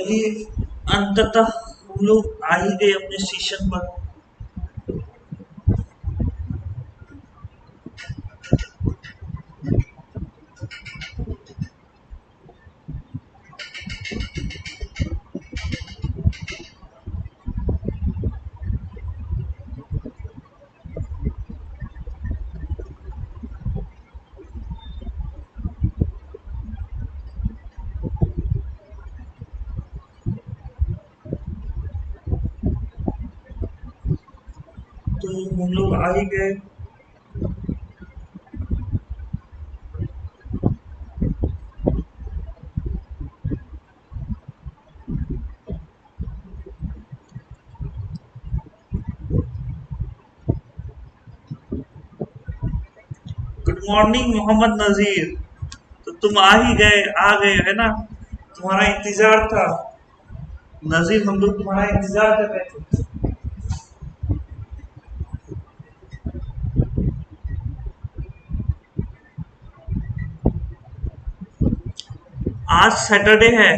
चलिए, अंततः हम लोग आ ही गए अपने स्टेशन पर। तो हम लोग आ ही गए। गुड मॉर्निंग मोहम्मद नजीर। तो तुम आ गए है ना? तुम्हारा इंतजार था नजीर, हम लोग तुम्हारा इंतजार कर रहे थे। आज सैटरडे है।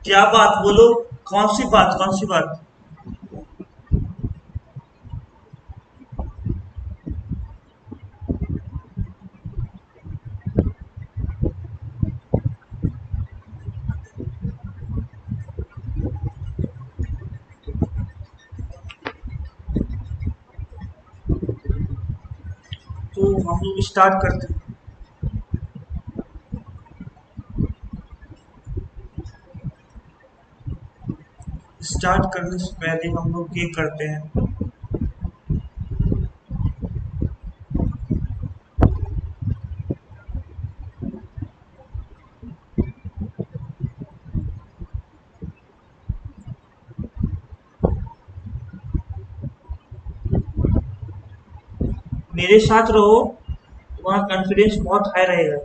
क्या बात, बोलो। कौन सी बात, कौन सी बात? तो हम लोग स्टार्ट करते हैं। स्टार्ट करने से पहले हम लोग ये करते हैं। मेरे साथ रहो, तुम्हारा कॉन्फिडेंस बहुत हाई रहेगा।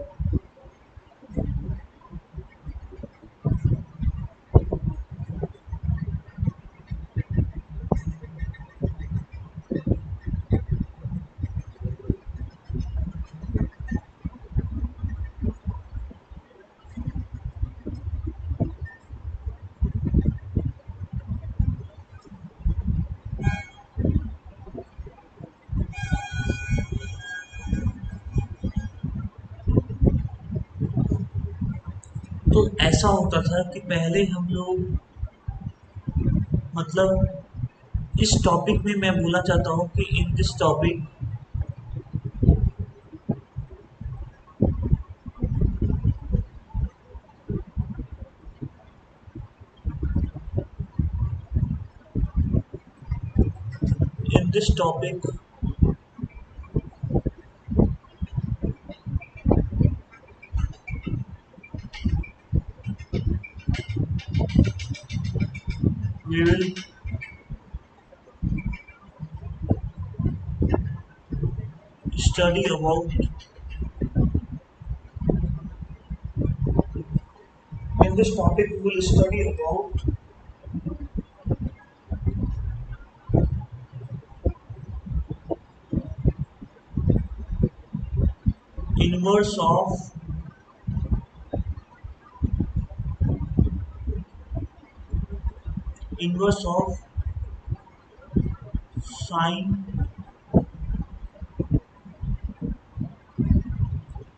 तो ऐसा होता था कि पहले हम लोग, मतलब इस टॉपिक में मैं बोलना चाहता हूँ कि in this topic, in this topic we will study about, in this topic we will study about inverse of inverse of sine,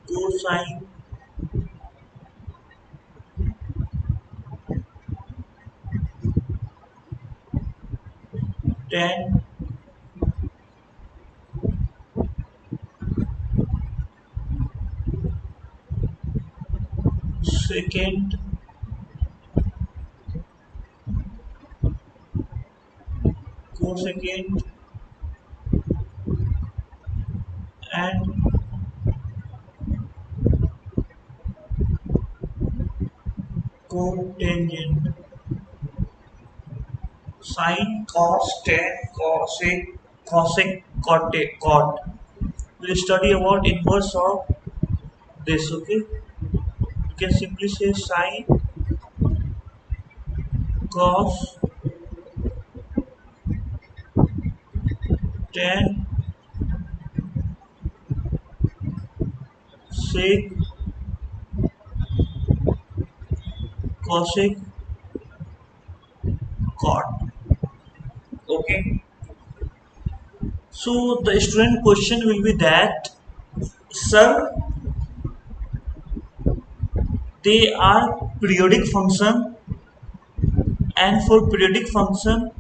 cosine, tan, secant, cosecant and cotangent, sin, cos, tan, cosec, cosec, cot. We'll study about inverse of this. Okay, you can simply say sine cos tan sec cosec cot. Okay, so the student question will be that, sir, they are periodic function, and for periodic function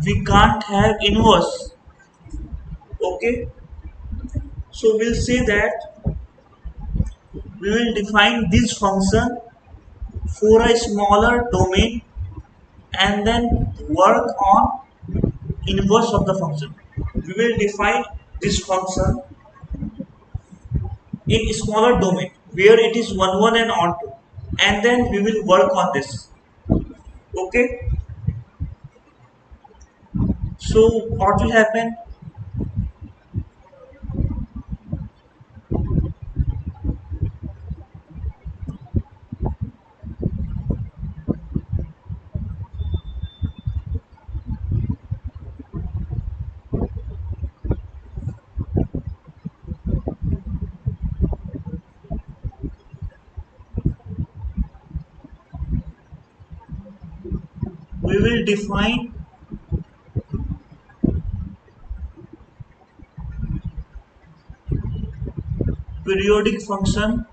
we can't have inverse. Okay, so we'll say that we will define this function for a smaller domain and then work on inverse of the function. We will define this function in smaller domain where it is 1 1 and on 2, and then we will work on this. Okay, so what will happen? We will define periodic function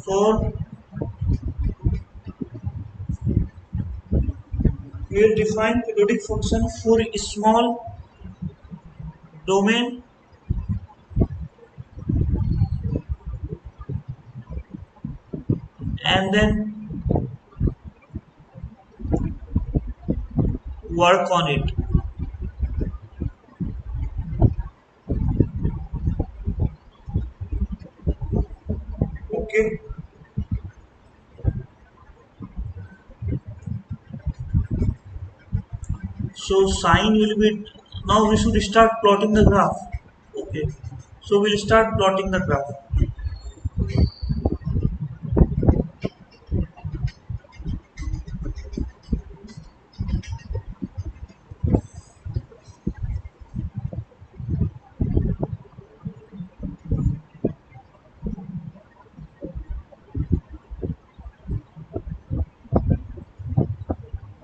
for, we will define periodic function for a small domain and then work on it. Okay, so sine will be, now we should start plotting the graph. Okay, so we'll start plotting the graph.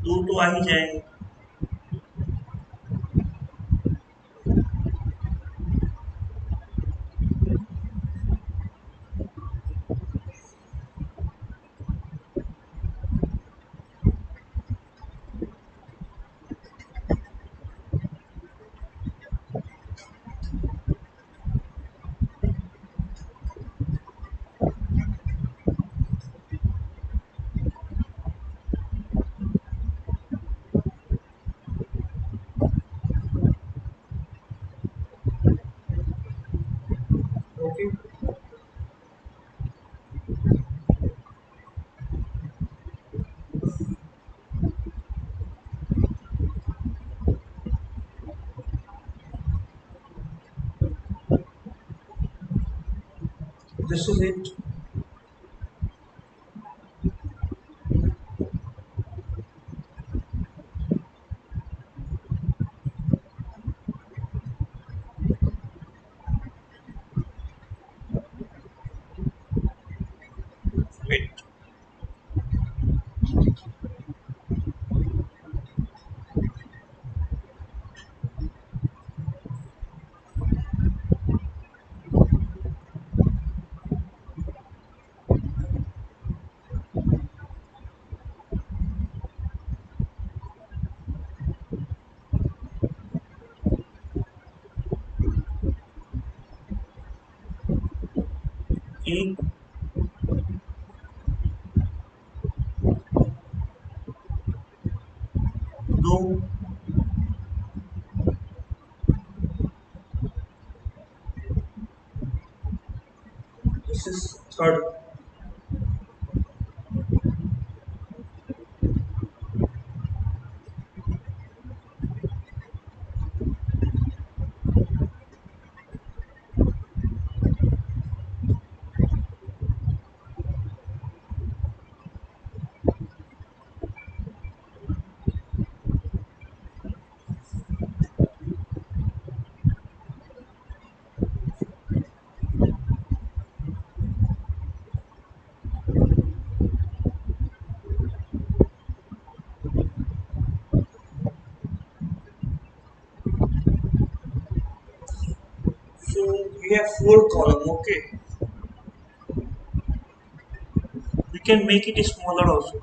2 तो आ ही जाएंगे. Okay, this is it. Wait. एक, दो, this is third. we have four column. Okay, we can make it smaller also.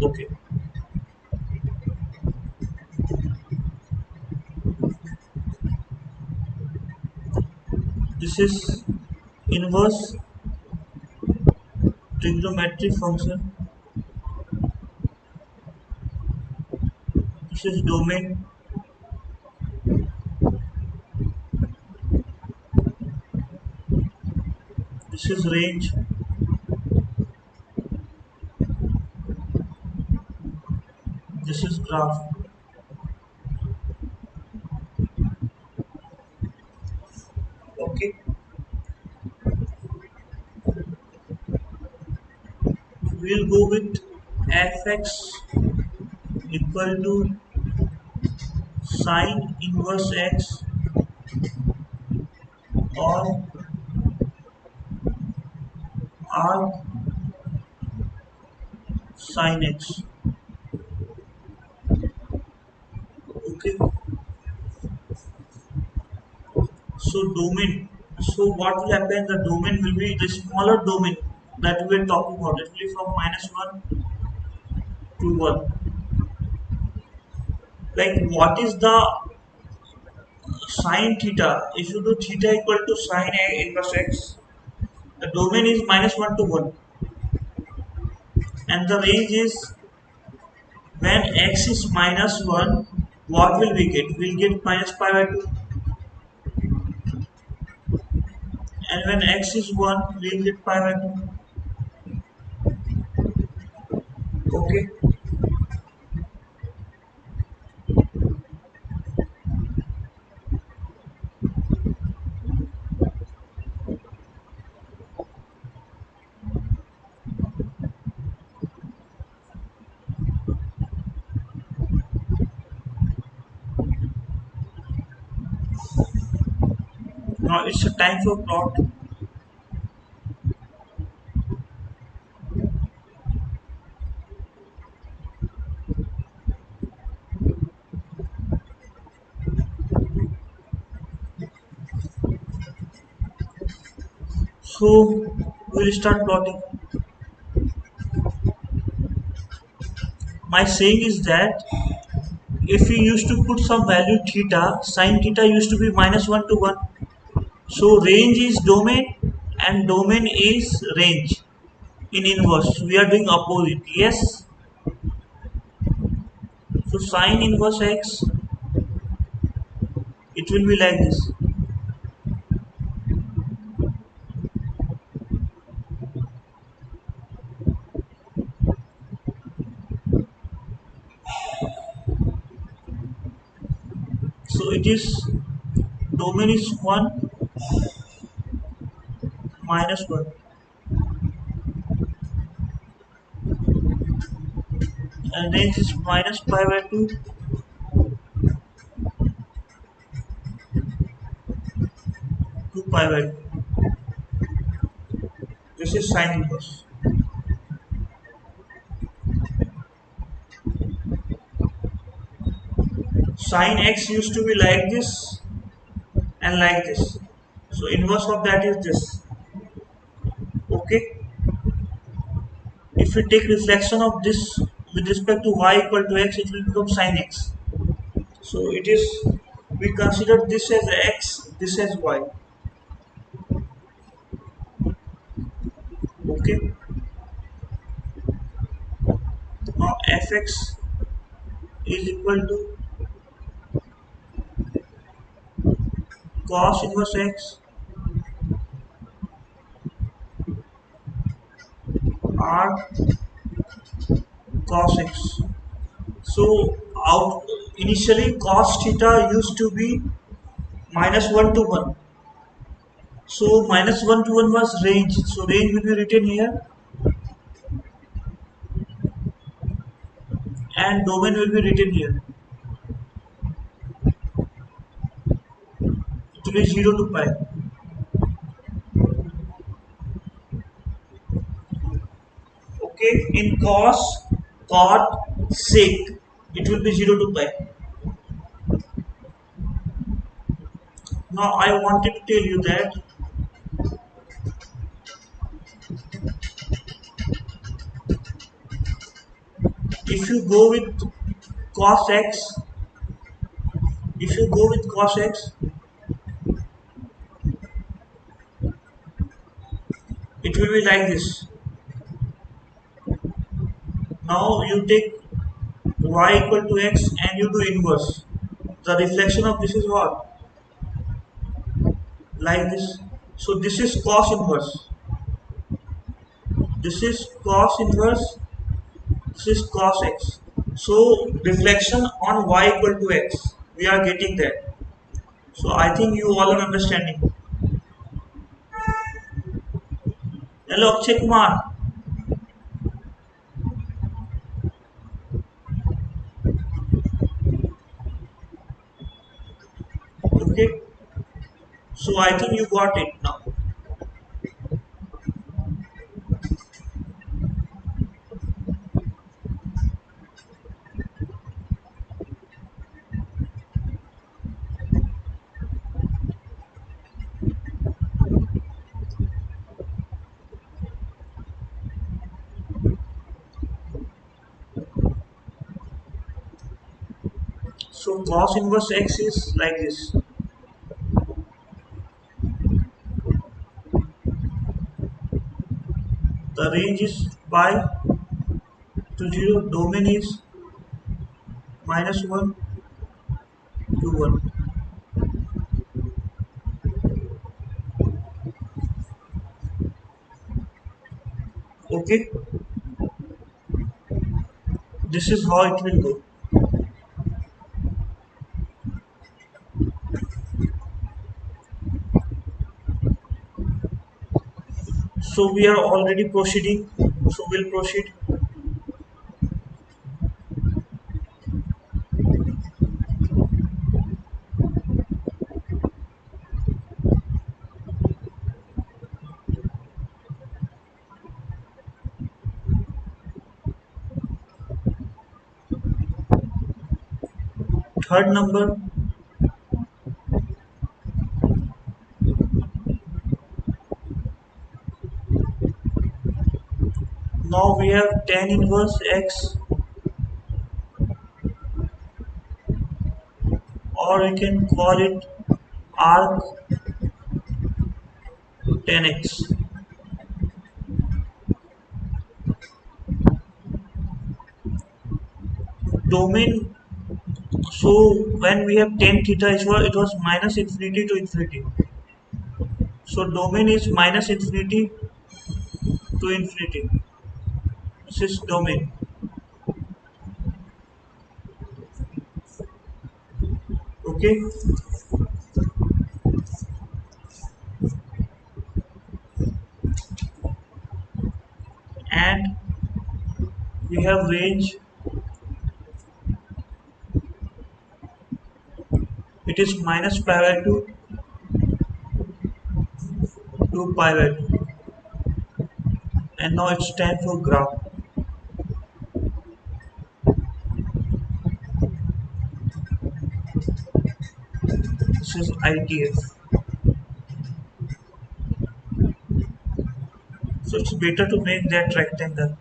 Okay, this is inverse trigonometry function. This is domain. This is range. This is graph. Okay, we'll go with fx equal to sine inverse x or arc sin x. Okay, so domain. So what will happen? The domain will be the smaller domain that we are talking about. It will be from -1 to 1. Like what is the sine theta? If you do theta equal to sine a inverse x, the domain is -1 to 1, and the range is when x is -1. What will we get? We'll get minus pi by 2, and when x is 1, we'll get pi by 2. Okay. Now it's a time for plot. So we'll start plotting. My saying is that if we used to put some value theta, sine theta used to be -1 to 1. So range is domain and domain is range in inverse. We are doing opposite. Yes. So sine inverse x, it will be like this. So it is domain is 1 -1 and range is minus pi by 2 to pi by 2. This is sine inverse. Sine x used to be like this and like this. So inverse of that is this. Okay. If we take reflection of this with respect to y equal to x, it will become sine x. So it is, we consider this as x, this as y. Okay. Now fx is equal to cos inverse x r cos x. So out initially cos theta used to be -1 to 1. So -1 to 1 was range. So range will be written here and domain will be written here. be 0 to pi. Okay, in cos, cot, sec, it will be 0 to pi. Now I wanted to tell you that if you go with cos x, if you go with cos x, it will be like this. Now you take y equal to x and you do inverse. The reflection of this is what? Like this. So this is cos inverse. This is cos inverse. This is cos x. So reflection on y equal to x. We are getting that. So I think you all are understanding. Hello Akshay Kumar. Okay. So I think you got it now. So cos inverse x is like this. The range is pi to 0. Domain is -1 to 1. Okay. This is how it will go. So we are already proceeding. So we'll proceed. Third number. Now we have tan inverse x, or we can call it arc tan x. Domain. So when we have tan theta, it was minus infinity to infinity. So domain is minus infinity to infinity. This is domain. Okay, and we have range. It is minus pi by 2 to pi by 2. And now it's time for graph. This is ITF. So it's better to make that rectangle.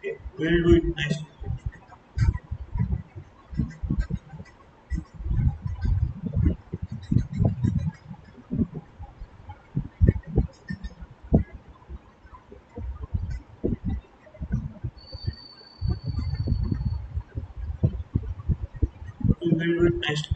Okay, we'll do it nicely. little bit next.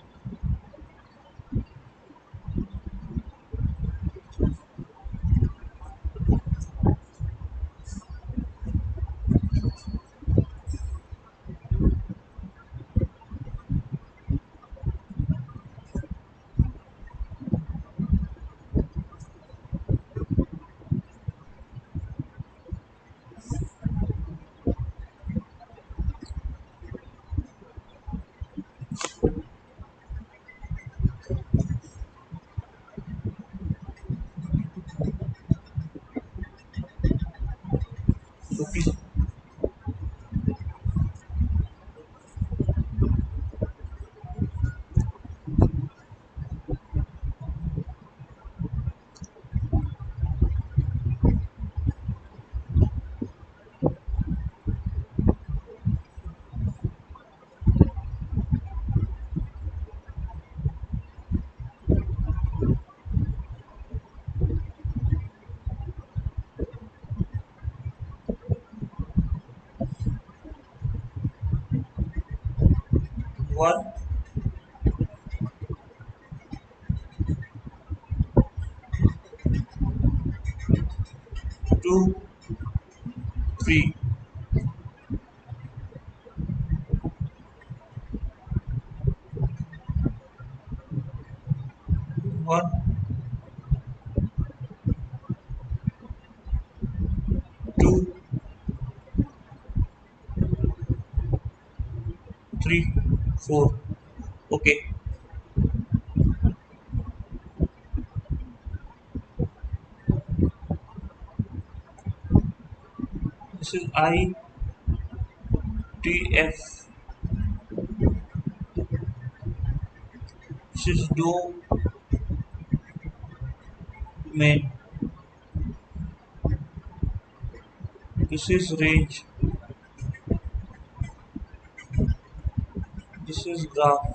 Okay. 1, 2, 3. 1, 2, 3, 4. Okay. This is ITF. This is domain. This is range. This is graph.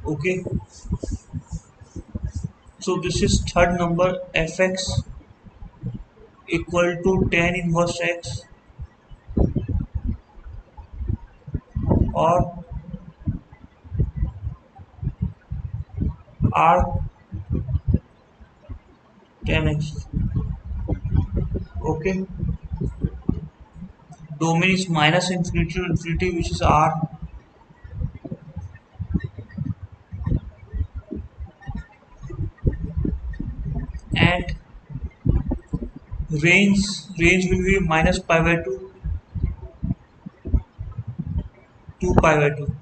Okay. So this is third number, fx equal to tan inverse x or r tan x. Okay. Domain is minus infinity to infinity, which is r, and range will be minus pi by 2 to pi by 2.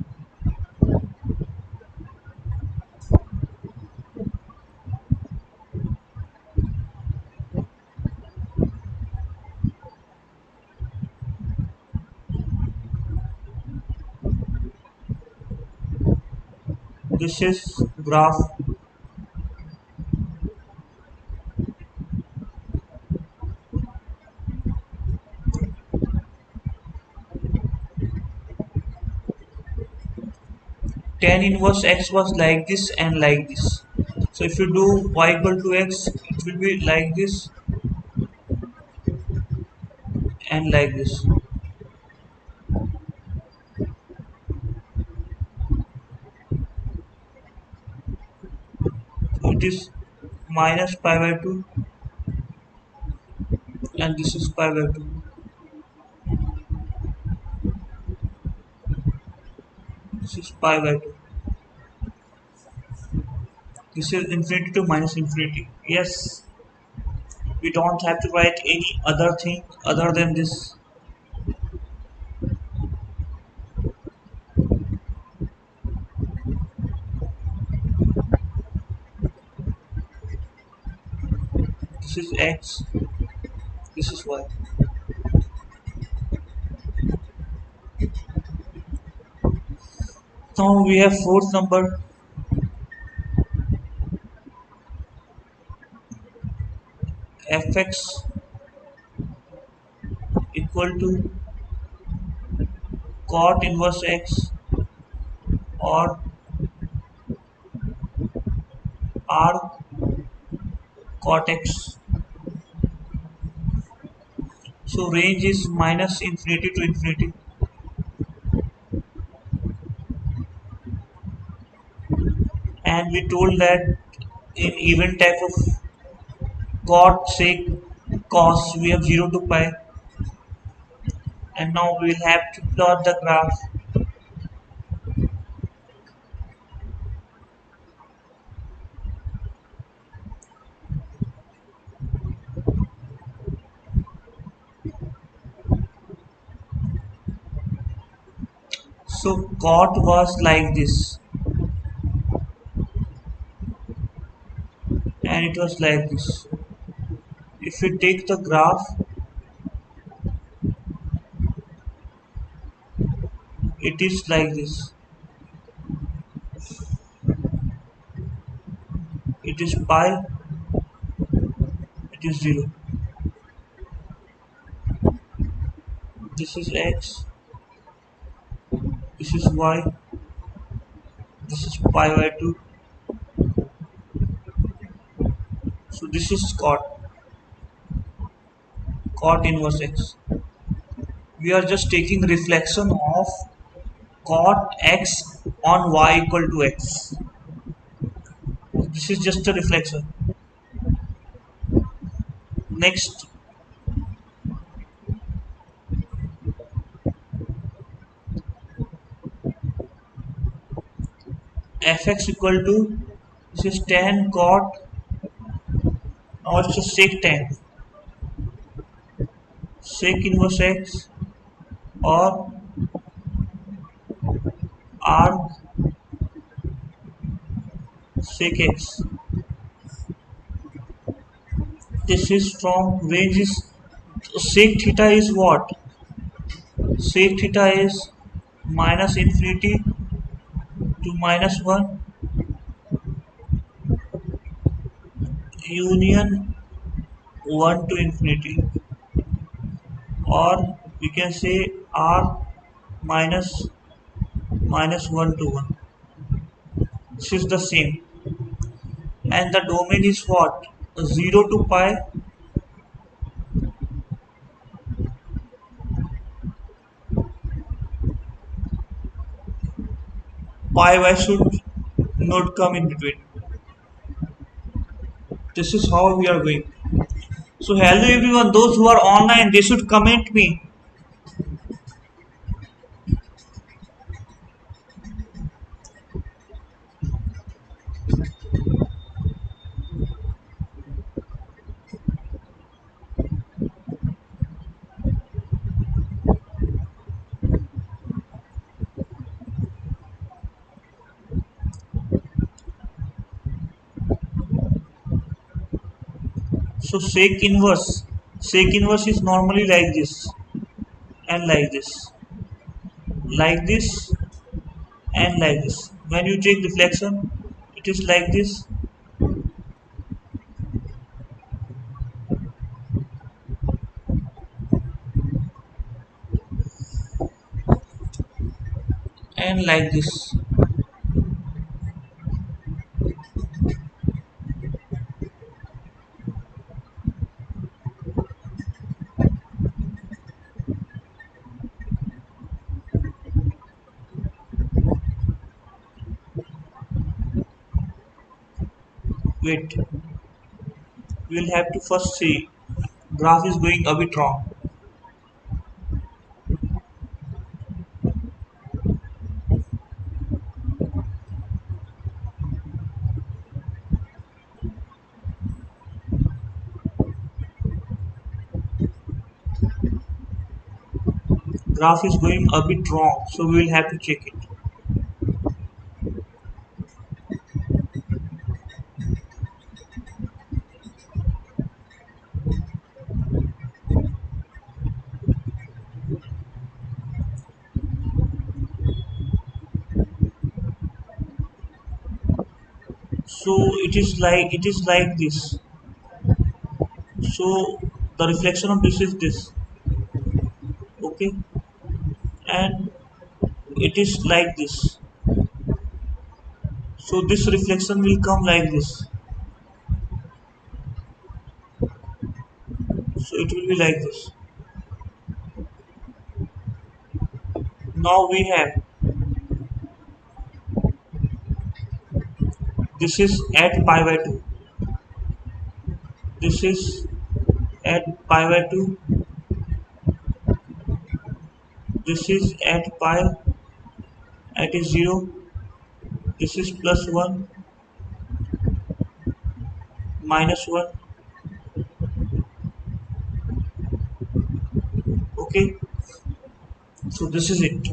This is graph. Tan inverse x was like this and like this. So if you do y equal to x, it will be like this and like this. So it is minus pi by 2 and this is pi by 2. This is pi by 2. This is infinity to minus infinity. Yes, we don't have to write any other thing other than this. This is x, this is y. Now we have fourth number, fx equal to cot inverse x or r cot x. This So range is minus infinity to infinity. And we told that in even type of cot, sec, cos, we have 0 to pi. And now we will have to plot the graph. So cot was like this, and it was like this. If we take the graph, it is like this. It is pi, it is 0. This is x, this is y, this is pi by 2. So this is cot inverse x. We are just taking reflection of cot x on y equal to x. This is just a reflection. Next, fx equal to, this is tan cot, now it's just sec tan, sec inverse x or arc sec x. This is from range is, sec theta is what? Sec theta is minus infinity to minus 1 union 1 to infinity, or we can say r minus minus 1 to 1. This is the same, and the domain is what? 0 to pi. Pi y should not come in between. This is how we are going. So hello everyone, those who are online, they should comment me. So sec inverse is normally like this and like this and like this. When you take reflection, it is like this and like this. Wait, we will have to first see. Graph is going a bit wrong. Graph is going a bit wrong, so we will have to check it. So it is like this. So the reflection of this is this, okay, and it is like this. So this reflection will come like this. So it will be like this. Now we have this is at pi by 2. This is at pi by 2. This is at pi at 0. This is plus 1, minus 1. Okay, so this is it.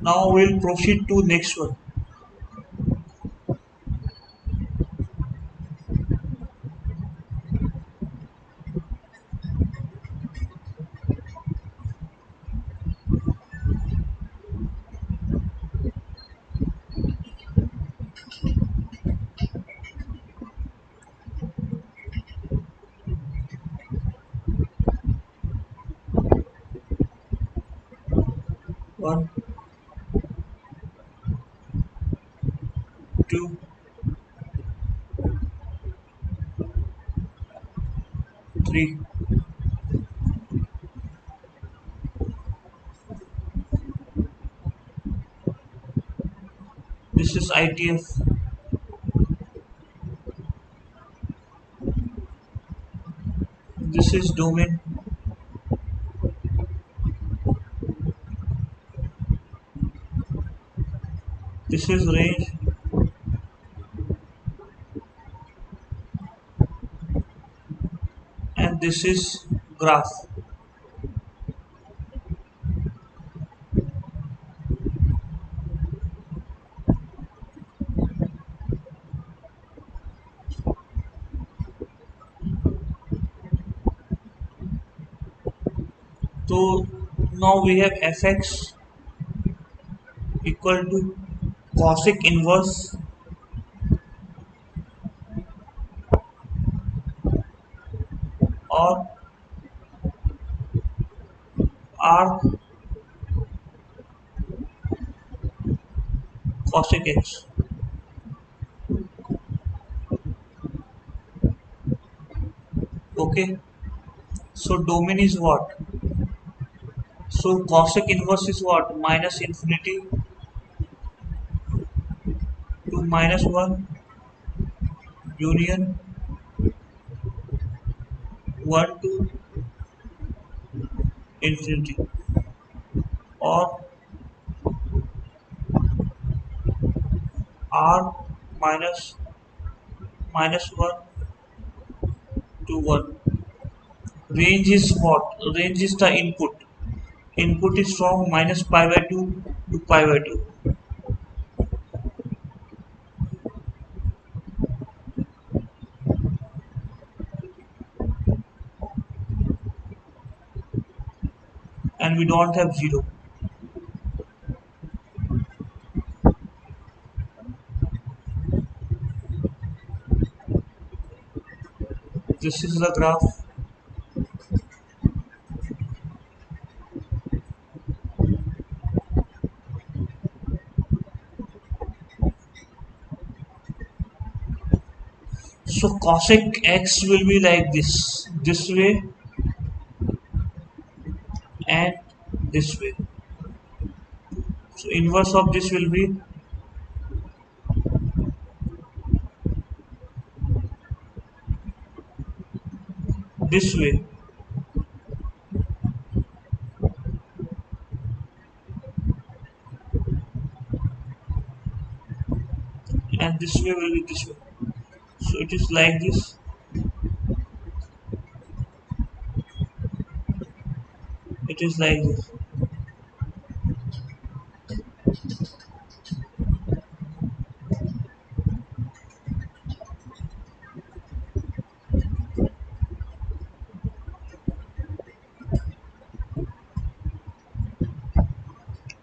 Now we'll proceed to next one. 1, 2, 3. This is ITF. This is domain. This is range. And this is graph. So now we have fx equal to cosec inverse or r cosec x. Okay, so domain is what? So cosec inverse is what? Minus infinity to minus 1 union 1 to infinity, or r minus minus 1 to 1. Range is what? Range is the input. Input is from minus pi by 2 to pi by 2. And we don't have 0. This is the graph. So cosec x will be like this way and this way. So inverse of this will be this way, and this way will be this way. So it is like this. It is like this.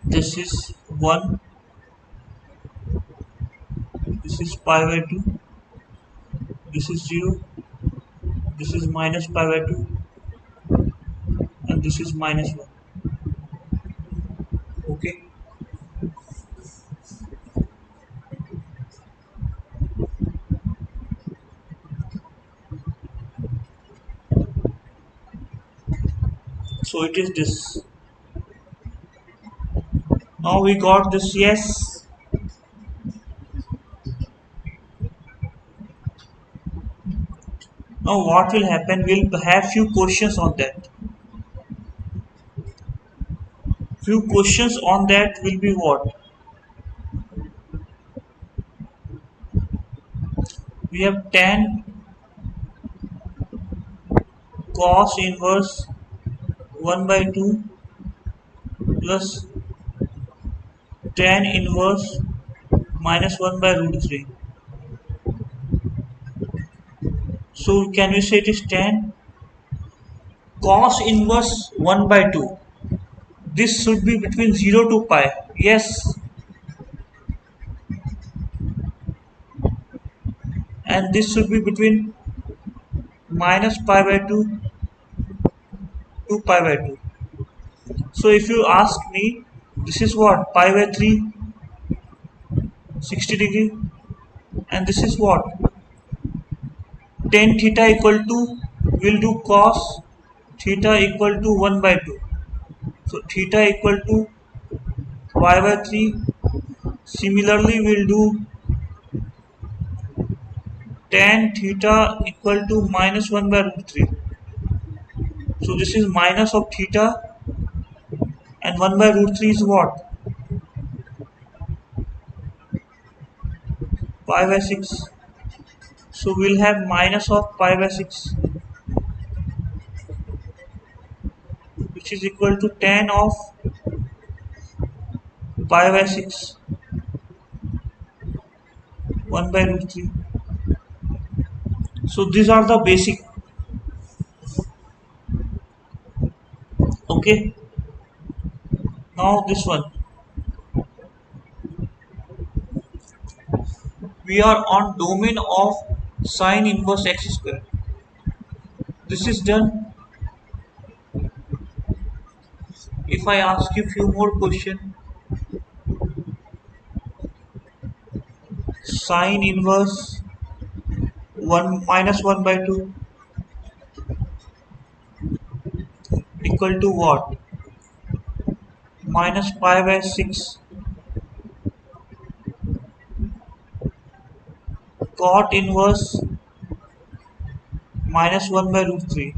This is 1. This is pi by 2. This is 0. This is minus pi by 2, and this is minus 1. Okay. So it is this. Now we got this, yes. Now what will happen? We'll have few questions on that. Few questions on that will be what? We have tan cos inverse 1 by 2 plus tan inverse minus 1 by root 3. So can we say it is tan cos inverse 1 by 2? This should be between 0 to pi. Yes. And this should be between minus pi by 2 to pi by 2. So if you ask me, this is what? Pi by 3, 60 degree. And this is what? Tan theta equal to, we'll do cos theta equal to 1 by 2. So theta equal to pi by 3. Similarly, we'll do tan theta equal to minus 1 by root 3. So this is minus of theta, and 1 by root 3 is what? Pi by 6. So we'll have minus of pi by 6, which is equal to tan of pi by 6 1 by root 3. So these are the basic. Okay. Now this one. We are on domain of sine inverse x square. This is done. If I ask you few more question, sine inverse 1 minus 1 by 2 equal to what? Minus pi by 6 cot inverse minus 1 by root 3.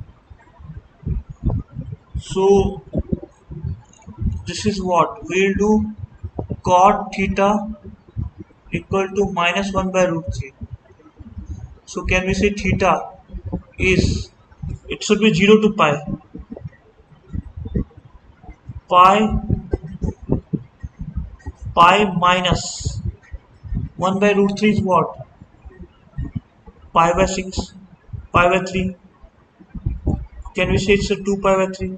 So this is what? We'll do cot theta equal to minus 1 by root 3. So can we say theta is, it should be 0 to pi. Pi minus 1 by root 3 is what? Pi by 6, pi by 3. Can we say it's a 2 pi by 3?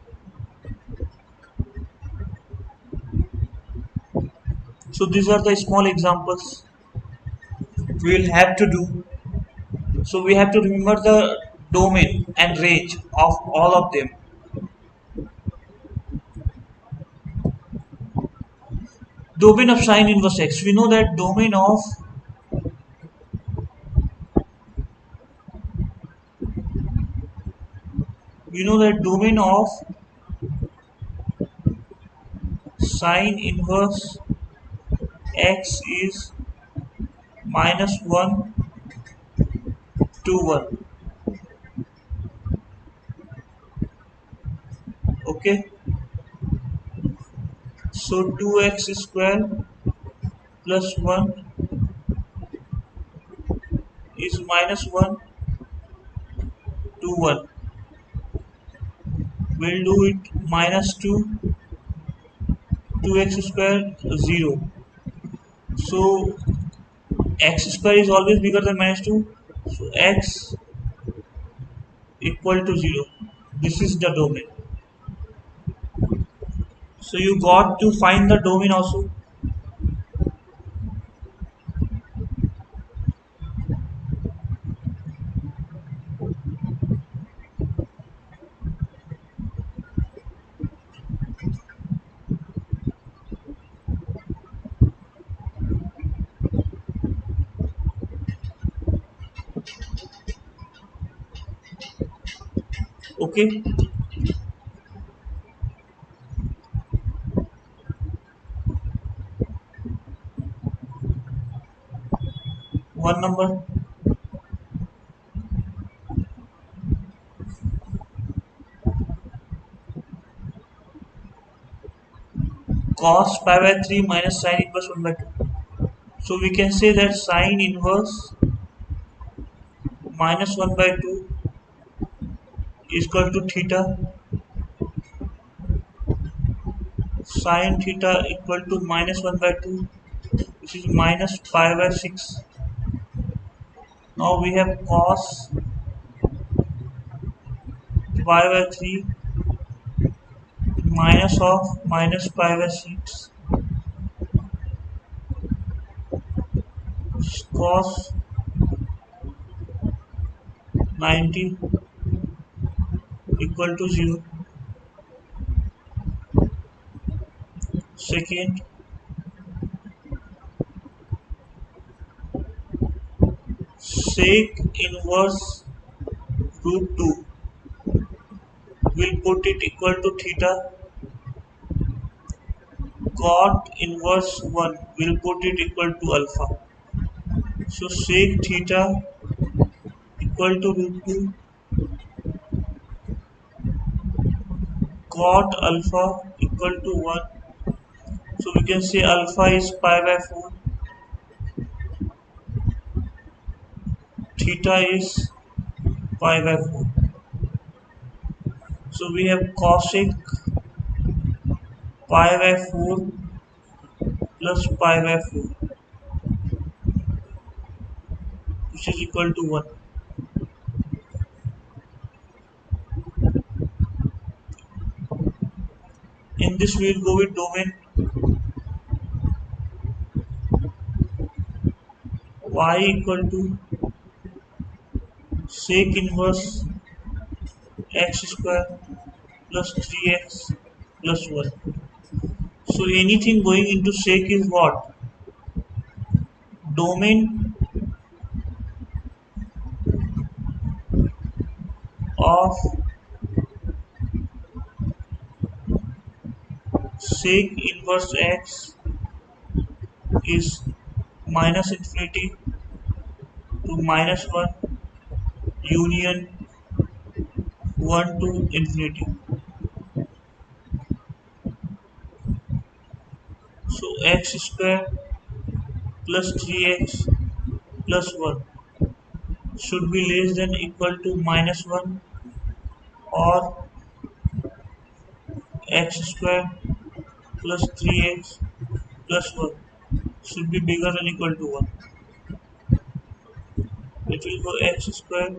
So these are the small examples we will have to do. So we have to remember the domain and range of all of them. Domain of sine inverse x. We know that domain of sine inverse x is minus 1 to 1. Okay. So 2x square plus 1 is minus 1 to 1. We'll do it minus 2, 2x square 0. So x square is always bigger than minus 2. So x equal to 0. This is the domain. So you got to find the domain also. Okay. number? Cos pi by 3 minus sin inverse 1 by 2. So we can say that sin inverse minus 1 by 2 is equal to theta. Sin theta equal to minus 1 by 2, which is minus pi by 6. Now we have cos pi by 3 minus of minus pi by 6, cos 90 equal to 0. Second, sec inverse root 2 will put it equal to theta. Cot inverse 1 will put it equal to alpha. So sec theta equal to root 2, cot alpha equal to 1. So we can say alpha is pi by 4, theta is pi by 4. So we have cosec pi by 4 plus pi by 4, which is equal to 1. In this we will go with domain y equal to sec inverse x square plus 3x plus 1. So anything going into sec is what? Domain of sec inverse x is minus infinity to minus 1 union 1 to infinity. So x square plus 3x plus 1 should be less than equal to minus 1, or x square plus 3x plus 1 should be bigger than equal to 1. It will go x square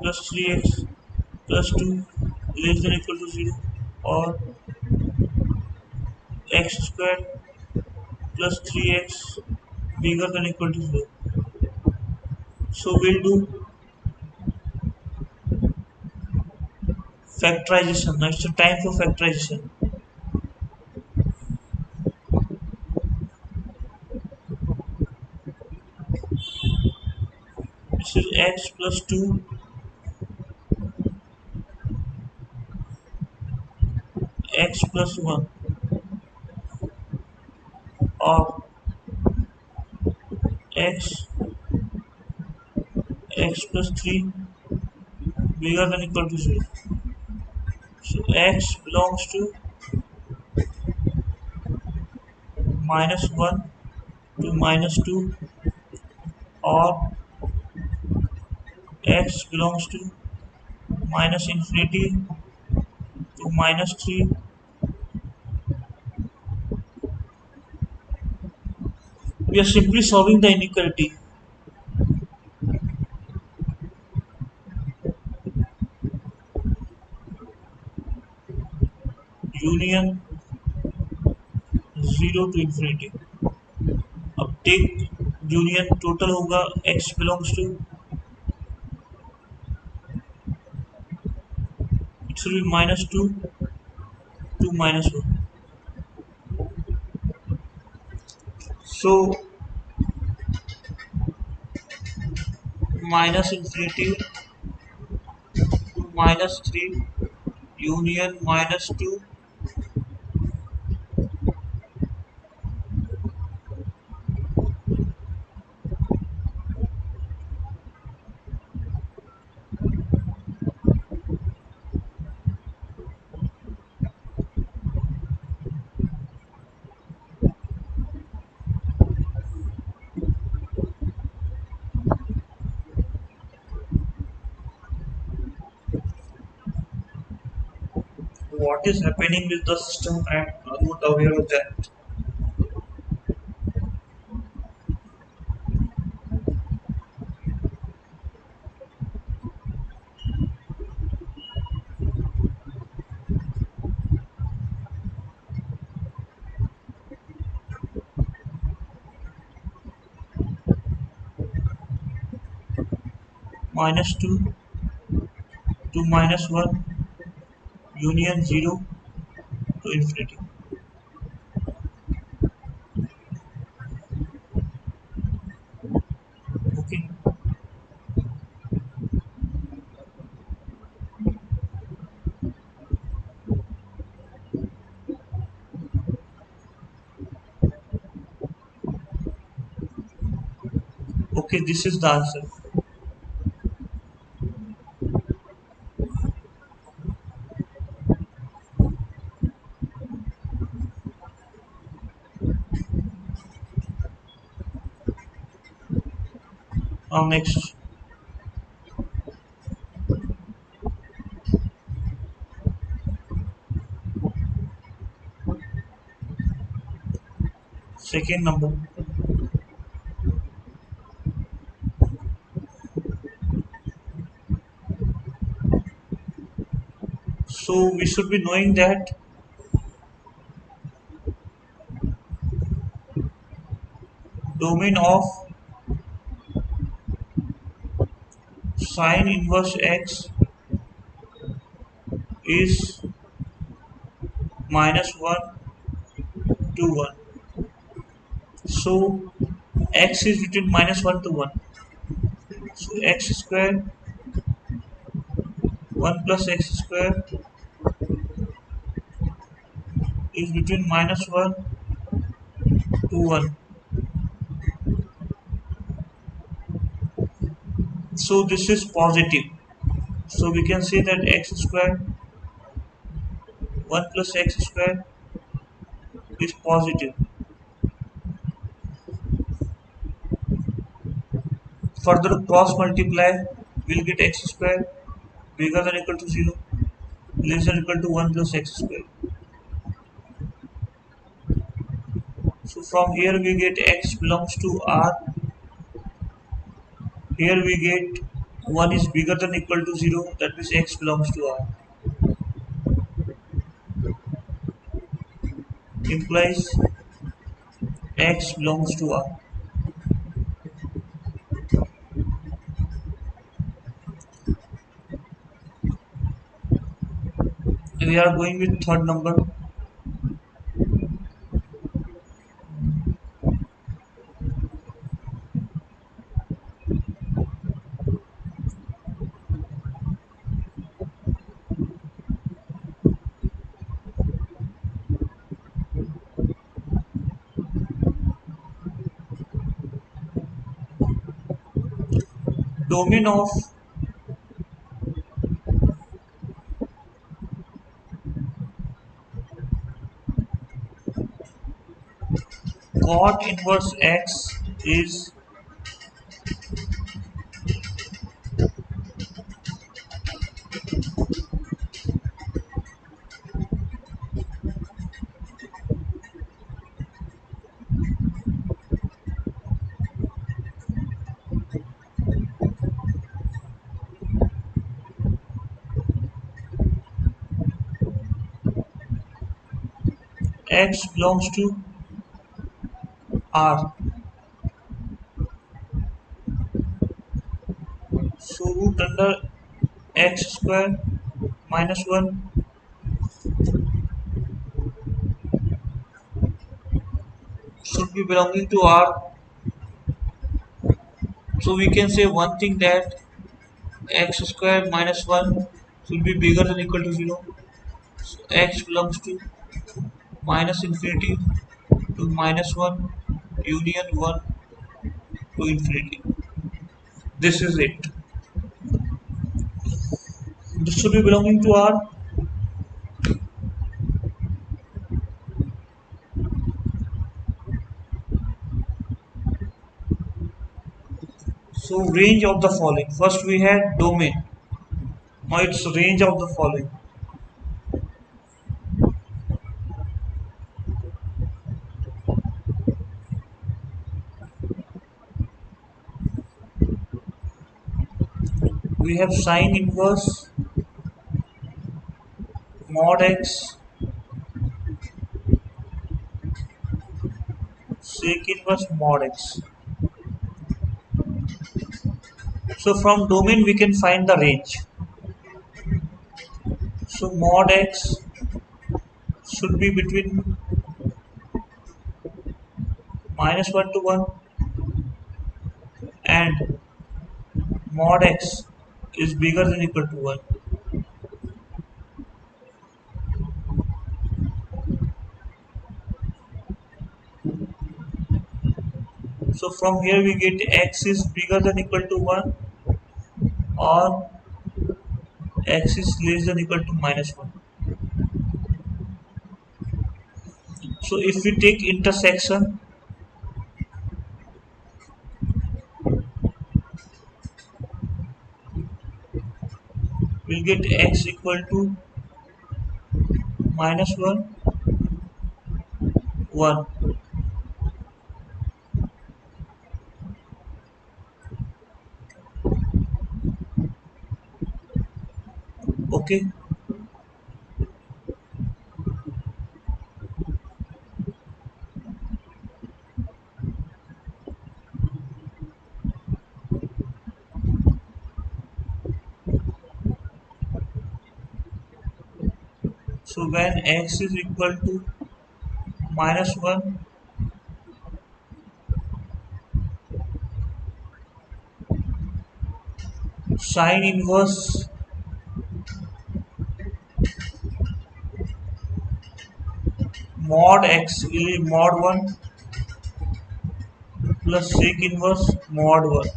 plus 3x plus 2 less than equal to 0, or x square plus 3x bigger than equal to 0. So we'll do factorization. Now it's the time for factorization. This is x plus 2, x plus 1, or x x plus 3 bigger than equal to 0. So x belongs to minus 1 to minus 2, or x belongs to minus infinity to minus 3. We are simply solving the inequality. Union 0 to infinity. अब take union total होगा x belongs to, it will be minus 2 to minus 1. So minus infinity to minus 3 union minus 2 What is happening with the system? I am not aware of that. Minus 2 to minus 1 union 0 to infinity. Okay. Okay, this is the answer. Now next, second number. So we should be knowing that domain of sine inverse x is minus 1 to 1. So x is between minus 1 to 1. So x square 1 plus x square is between minus 1 to 1. So this is positive. So we can say that x square 1 plus x square is positive. Further cross multiply, we'll get x square bigger than equal to 0, less than equal to 1 plus x square. So from here we get x belongs to R. Here we get 1 is bigger than equal to 0, that means x belongs to R. Implies x belongs to R. We are going with third number. Domain of cot inverse x is x belongs to R. So root under x square minus 1 should be belonging to R. So we can say one thing that x square minus 1 should be bigger than equal to 0. So x belongs to minus infinity to minus 1 union 1 to infinity. This is it. This should be belonging to R. So range of the following. First we had domain. Now it's range of the following. we have sine inverse mod x, sec inverse mod x. So from domain we can find the range. So mod x should be between -1 to 1 and mod x is bigger than equal to 1. So from here we get x is bigger than equal to 1 or x is less than equal to -1. So if we take intersection, we'll get x equal to -1, 1. Okay. So when x is equal to -1, sine inverse mod x will be mod 1 plus sec inverse mod 1.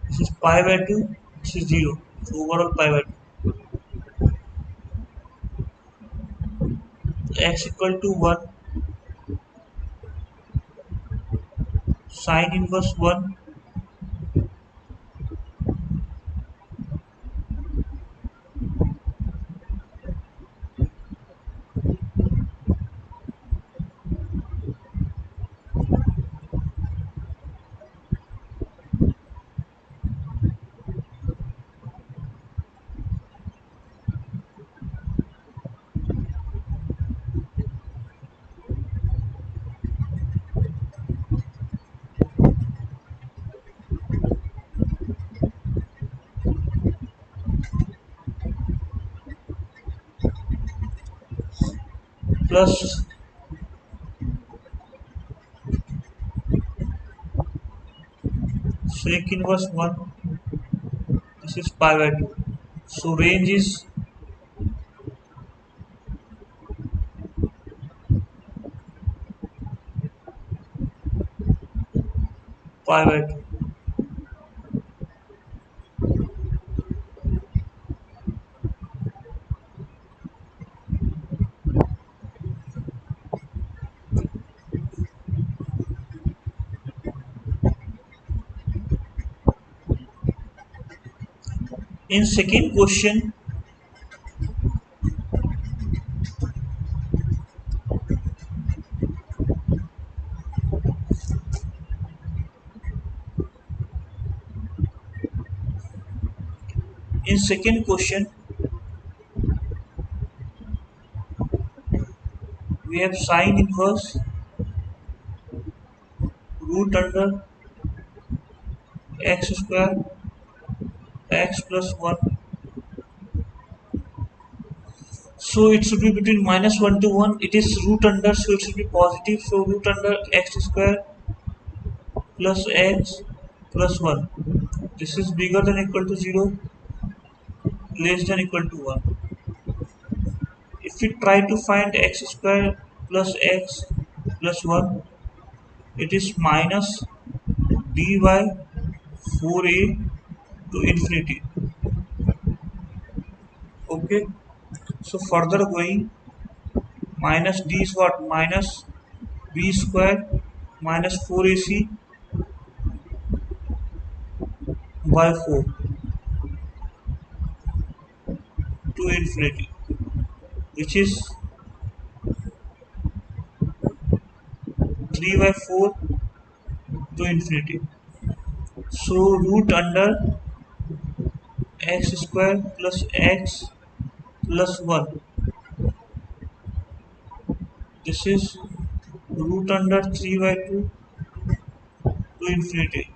This is pi by 2, this is 0. So overall pi by 2. X equal to 1, sine inverse 1 plus sec inverse 1. This is pi by 2. So range is pi by 2. In second question, in second question we have sine inverse root under x square x plus 1. So it should be between -1 to 1. It is root under, so it should be positive. So root under x square plus x plus 1. This is bigger than equal to 0, less than equal to 1. If we try to find x square plus x plus 1, it is minus dy 4a to infinity. Okay. So further going, minus d is what? Minus b square minus 4ac by 4 to infinity, which is 3 by 4 to infinity. So root under x square plus x plus 1. This is root under 3 by 2 to infinity.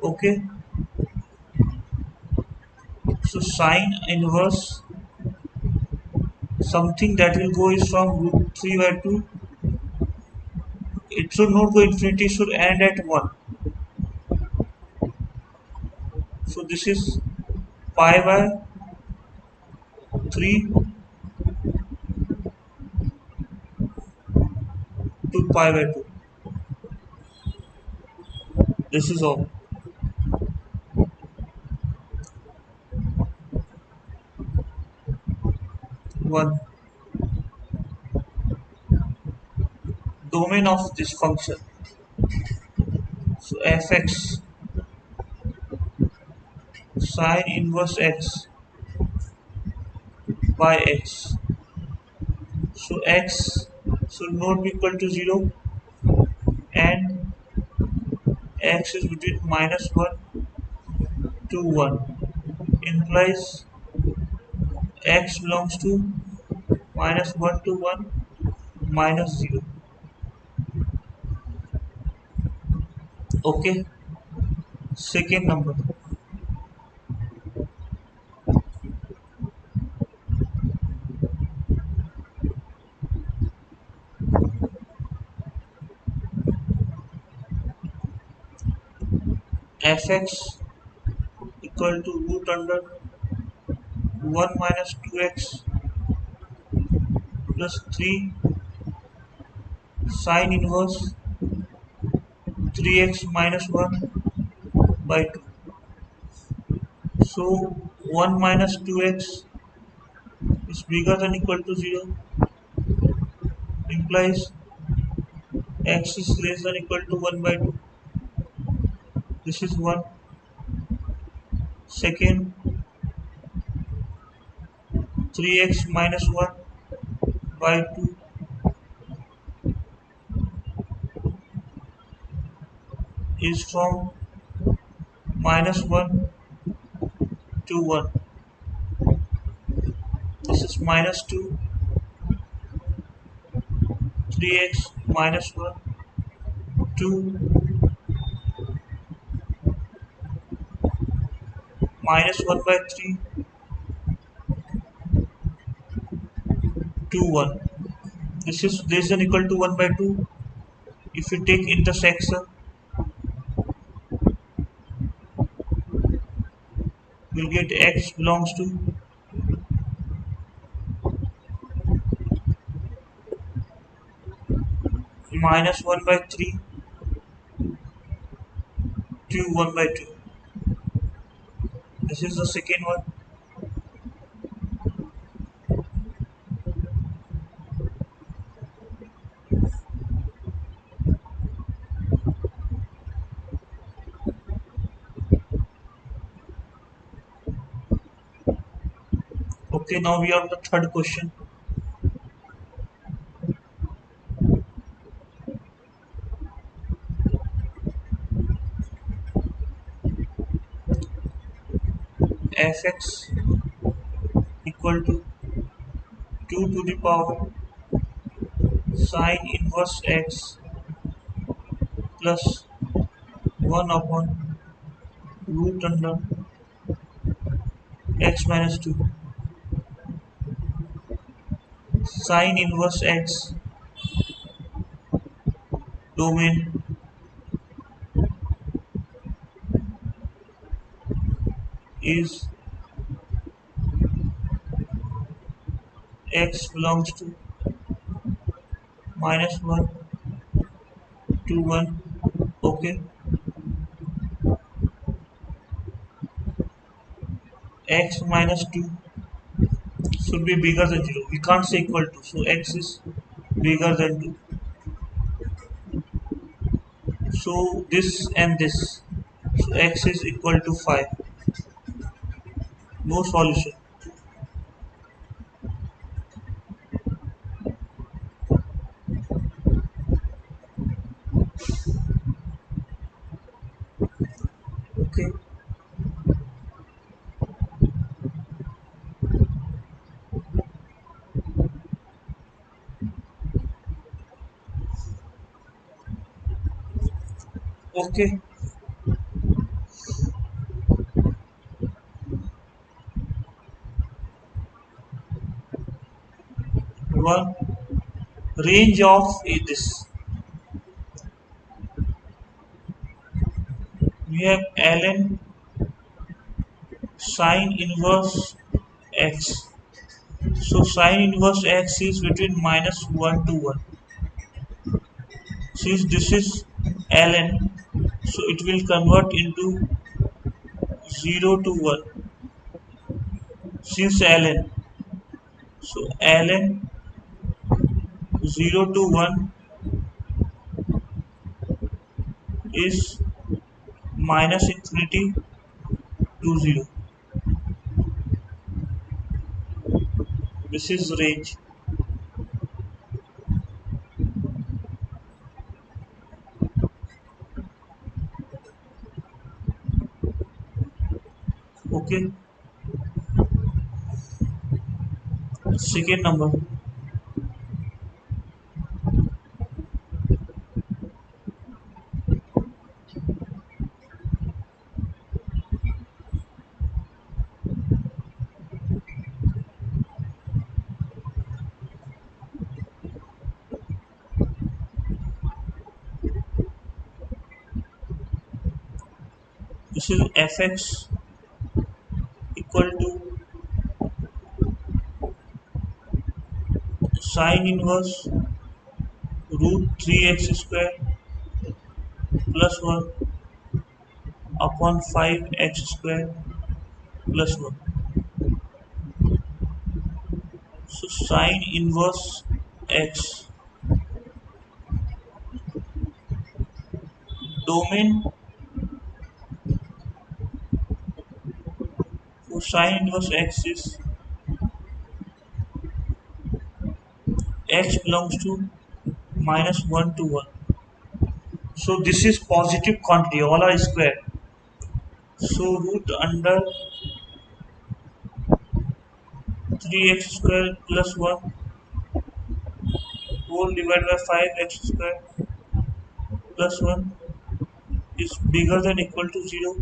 Okay, so sine inverse something that will go is from root 3 by 2. It should not go infinity, it should end at 1. So this is pi by 3 to pi by 2. This is all. 1. Domain of this function. So fx sine inverse x by x. So x should not be equal to 0 and x is between minus 1 to 1 implies x belongs to minus 1 to 1 minus 0. Okay, second number fx equal to root under 1 minus 2x plus 3 sine inverse 3x minus 1 by 2. So 1 minus 2x is bigger than equal to 0 implies x is less than equal to 1 by 2. This is one. Second, 3x minus 1 by 2 is from minus 1 to 1. This is minus 2, 3x minus 1, 2 minus 1 by 3 to 1. This is less than equal to 1 by 2. If we take intersection, we'll get x belongs to minus 1 by 3 to 1 by 2. This is the second one. Okay, now we have the third question. Fx equal to 2 to the power sine inverse x plus 1 upon root under x minus 2. Sine inverse x domain is x belongs to minus 1 to 1. Okay, x minus 2 should be bigger than 0. We can't say equal to, so x is bigger than 2. So this and this, so x is equal to 5. No solution. Okay. Okay. One range of this. We have ln sine inverse x. So sine inverse x is between minus 1 to 1. Since this is ln, so it will convert into 0 to 1. Since ln, so ln 0 to 1 is minus infinity to 0. This is range. Okay. Second number. This is fx equal to sine inverse root 3x square plus 1 upon 5x square plus 1. So sine inverse x domain for sine inverse x is x belongs to minus 1 to 1. So this is positive quantity, all are square. So root under 3x square plus 1 whole divided by 5x square plus 1 is bigger than equal to 0,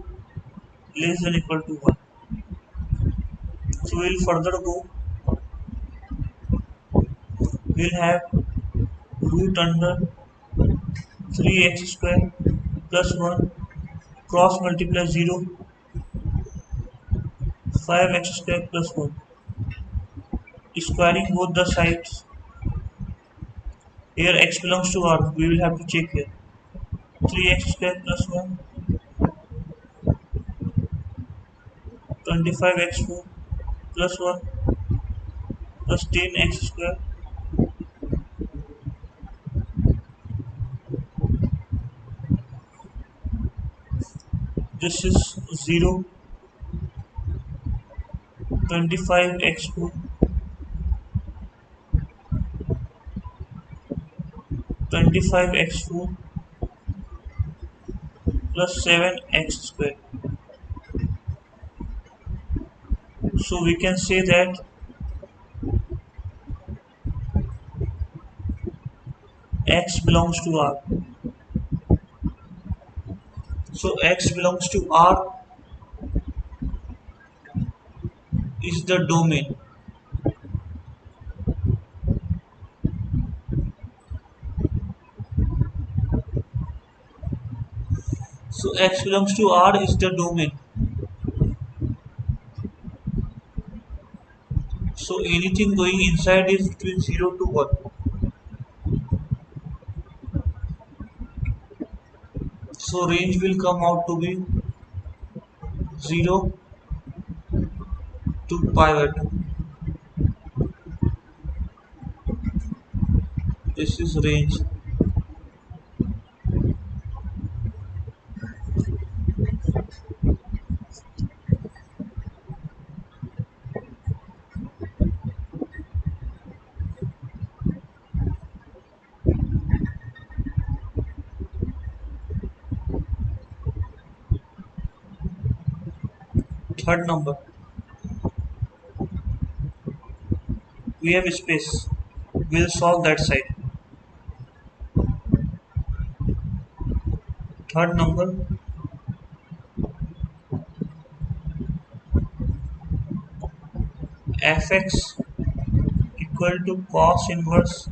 less than equal to 1. So we will further go. We will have root under 3x square plus 1 cross multiply 0 5x square plus 1 squaring both the sides. Here x belongs to r, we will have to check here. 3x square plus 1 25x4 plus 1 plus 10x square. This is 0 25x4 25x4 plus 7x square. So we can say that x belongs to r. So x belongs to r is the domain. So x belongs to r is the domain. So anything going inside is between 0 to 1. So range will come out to be 0 to pi by 2. This is range. Third number, we have space. We'll solve that side. Third number, fx equal to cos inverse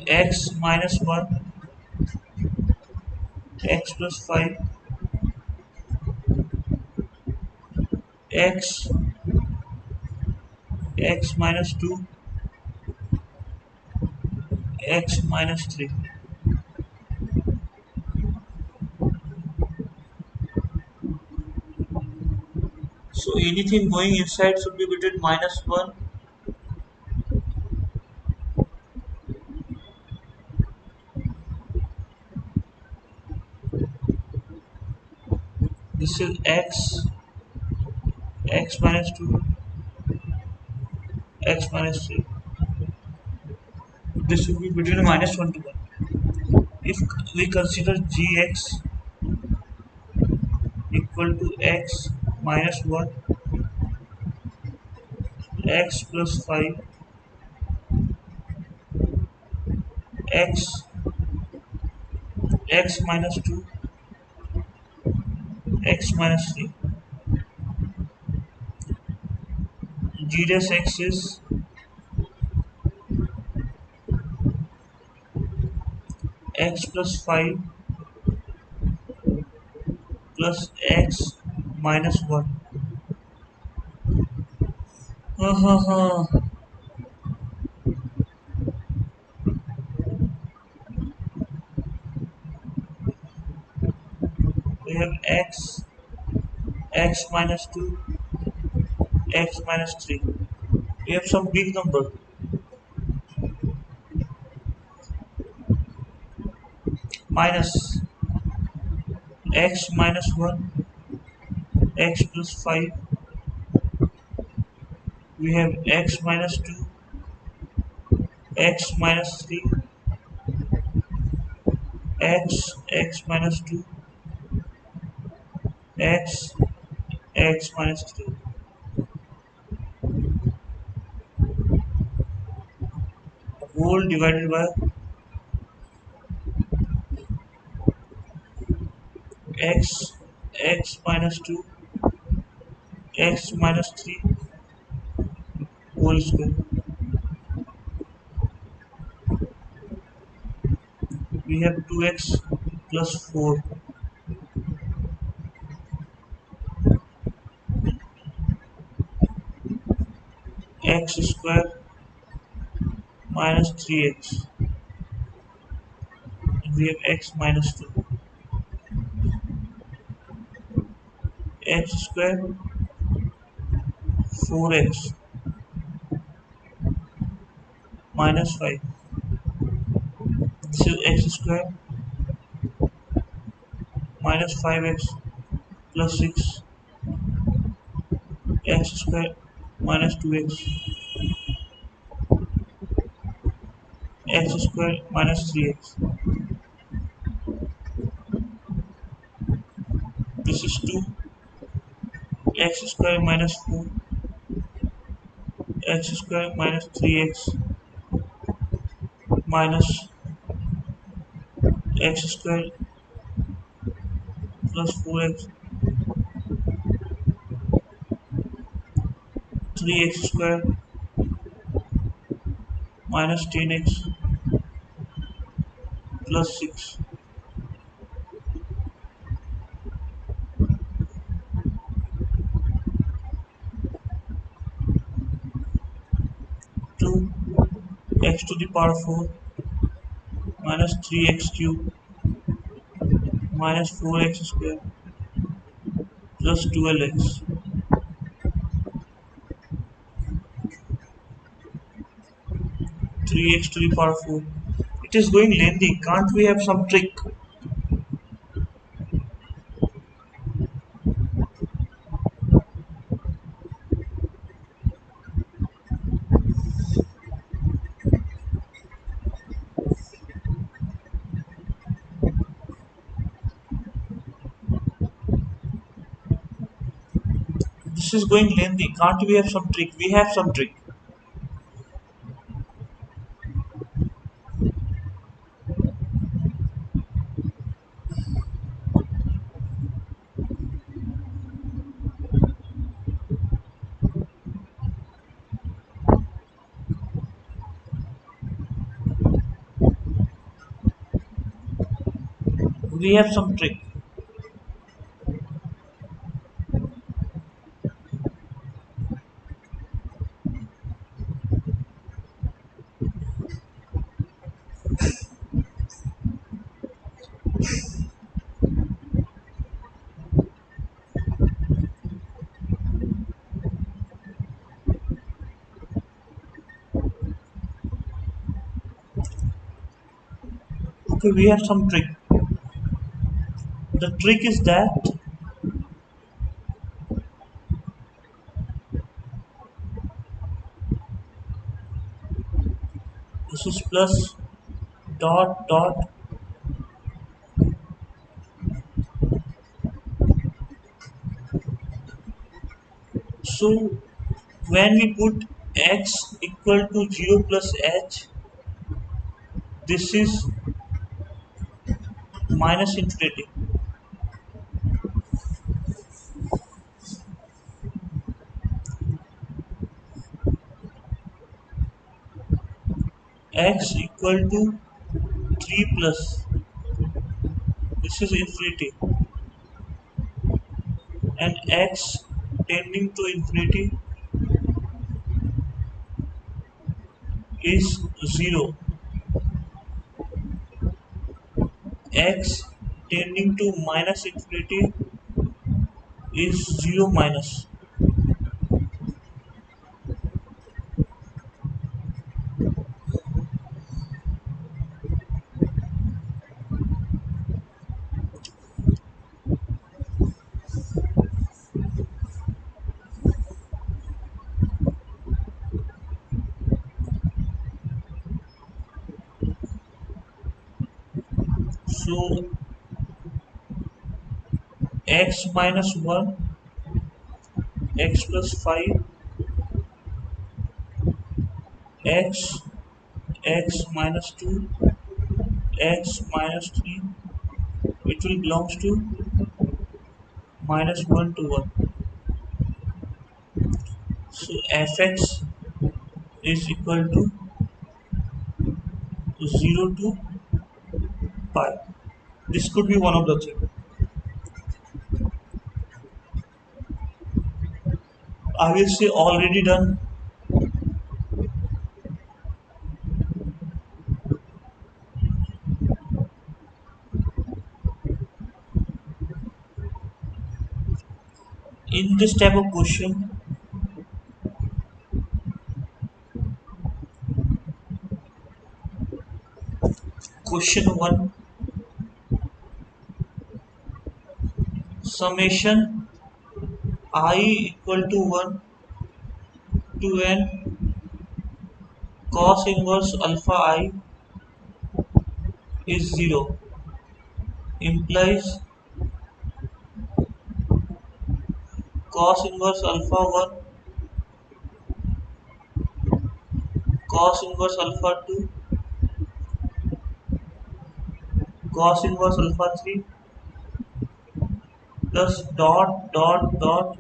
x minus 1 x plus 5 x x minus 2 x minus 3. So anything going inside should be between minus 1. This is x minus 2, x minus 3. This should be between minus 1 to 1. If we consider gx equal to x minus 1 x plus 5 x x minus 2 x minus 3, g dash x is x plus 5 plus x minus 1. We have x minus 2 x minus 3. We have some big number minus x minus 1 x plus 5. We have x minus 2 x minus 3 x minus 2 x x minus 3. Whole divided by x x minus 2 x minus 3 whole square. We have 2x plus 4 x square minus 3x. We have x minus 2 x square 4x minus 5. So x square minus 5x plus 6 x square minus 2x x square minus 3x. This is 2 x square minus 4 x square minus 3x minus x square plus 4x 3x square minus 10x plus 6. 2 x to the power 4 minus 3x cube minus 4x square plus 12x. 3x to the power 4. It is going lengthy. Can't we have some trick? This is going lengthy. Can't we have some trick? We have some trick. We have some trick. Okay, we have some trick. The trick is that this is plus dot dot. So when we put x equal to 0 plus h, this is minus infinity. X equal to 3 plus, this is infinity, and x tending to infinity is 0. X tending to minus infinity is 0 minus. So x minus 1, x plus 5, x, x minus 2, x minus 3, it will belongs to minus 1 to 1. So fx is equal to 0 to pi. This could be one of the things. I will say already done. In this type of question 1, summation I equal to 1 to n cos inverse alpha I is 0 implies cos inverse alpha 1, cos inverse alpha 2, cos inverse alpha 3 plus dot dot dot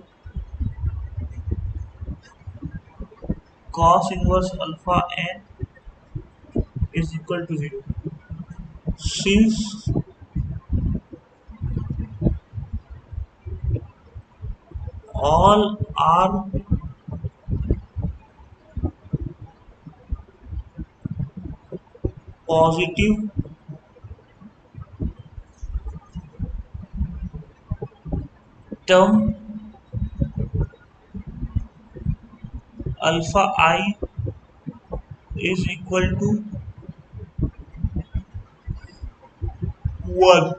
cos inverse alpha n is equal to 0. Since all are positive, term alpha I is equal to 1.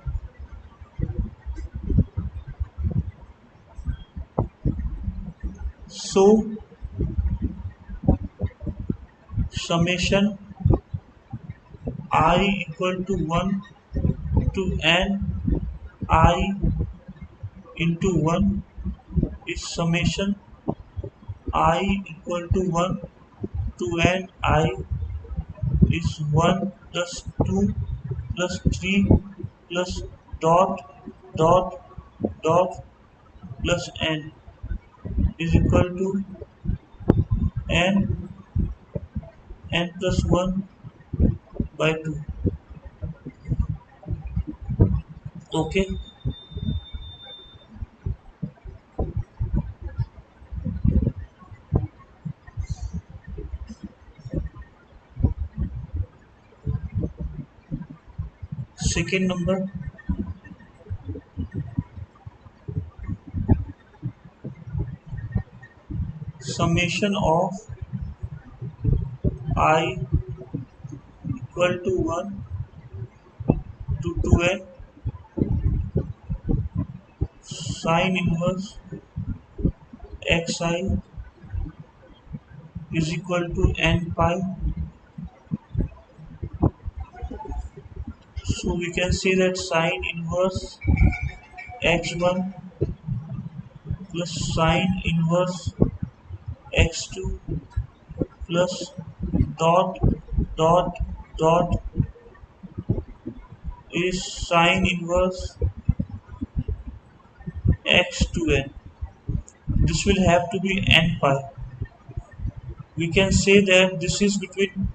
So summation I equal to 1 to n I into 1 is summation I equal to 1 to n I is 1 plus 2 plus 3 plus dot dot dot plus n is equal to n n plus 1 by 2. Okay. Second number, summation of I equal to 1 to 2n sine inverse xi is equal to n pi. So we can say that sine inverse x1 plus sine inverse x2 plus dot dot dot is sine inverse x to n. This will have to be n pi. We can say that this is between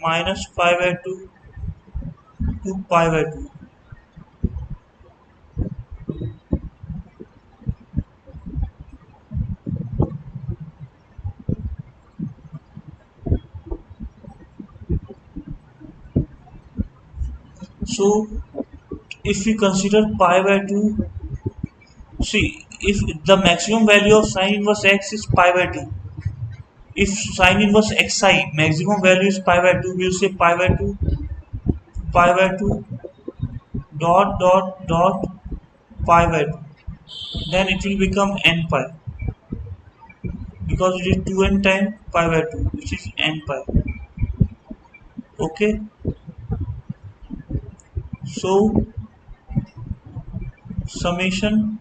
minus pi by 2 to pi by 2. So if we consider pi by 2, see, if the maximum value of sine inverse x is pi by 2, if sine inverse xi maximum value is pi by 2, we will say pi by 2 dot dot dot pi by 2. Then it will become n pi because it is 2n times pi by 2, which is n pi. Okay, so summation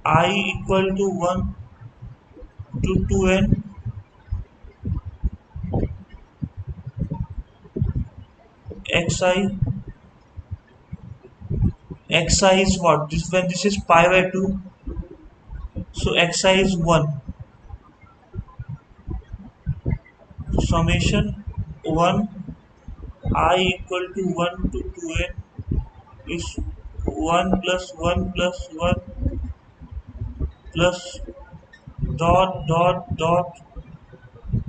I equal to 1 to 2n xi. Xi is what? This when this is pi by 2, so xi is 1. Summation 1 I equal to 1 to 2n is 1 plus 1 plus 1 plus dot dot dot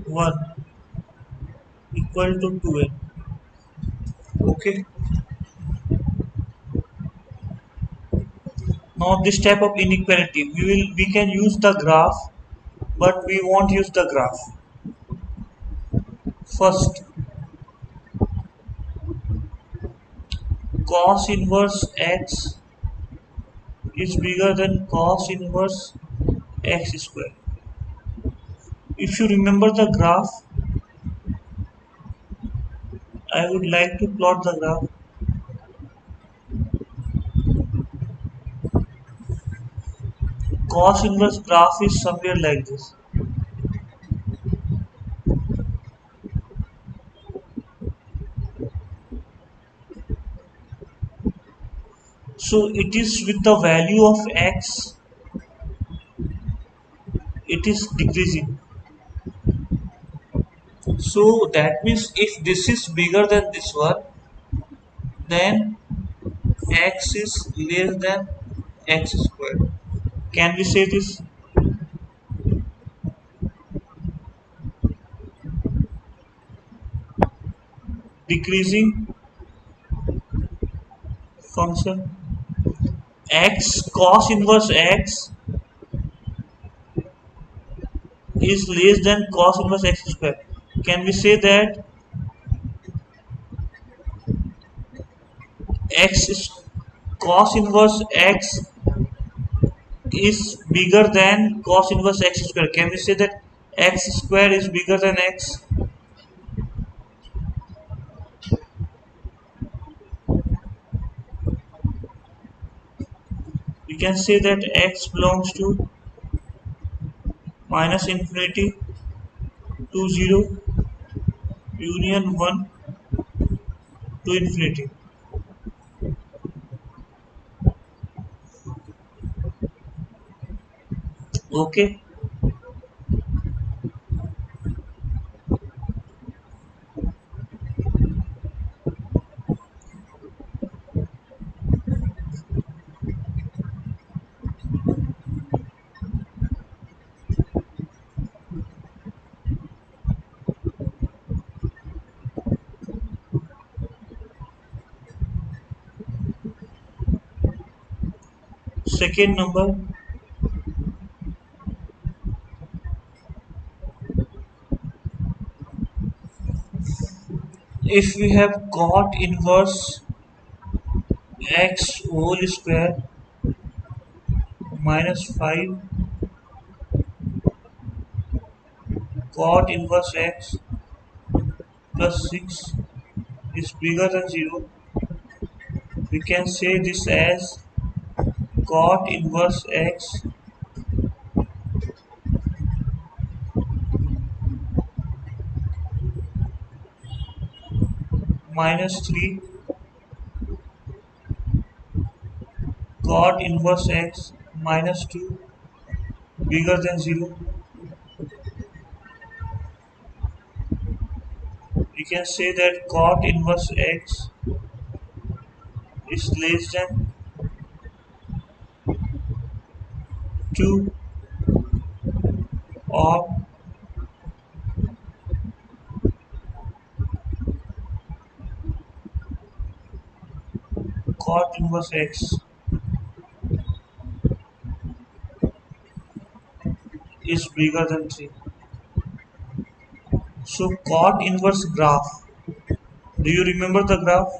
1 equal to 2n. Okay. Now this type of inequality we can use the graph, but we won't use the graph. First, cos inverse x is bigger than cos inverse x square. If you remember the graph, I would like to plot the graph. Cos inverse graph is somewhere like this. So it is with the value of x, it is decreasing. So that means if this is bigger than this one, then x is less than x squared. Can we say this? Decreasing function x cos inverse x is less than cos inverse x square. Can we say that x is cos inverse x is bigger than cos inverse x square? Can we say that x square is bigger than x? we can say that x belongs to minus infinity to 0 union 1 to infinity. Okay. Second number, if we have cot inverse x whole square minus 5 cot inverse x plus 6 is bigger than 0, we can say this as cot inverse x minus 3 cot inverse x minus 2 bigger than 0. We can say that cot inverse x is less than 2 or cot inverse x is bigger than 3. So cot inverse graph. Do you remember the graph?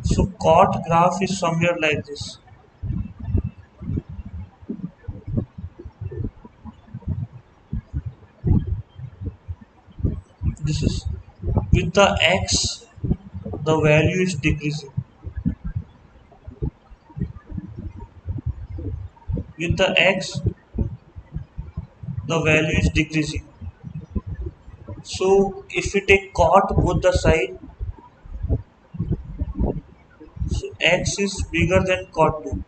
So cot graph is somewhere like this. This is with the x, the value is decreasing. With the x, the value is decreasing. So if we take cot both the side, so x is bigger than cot 2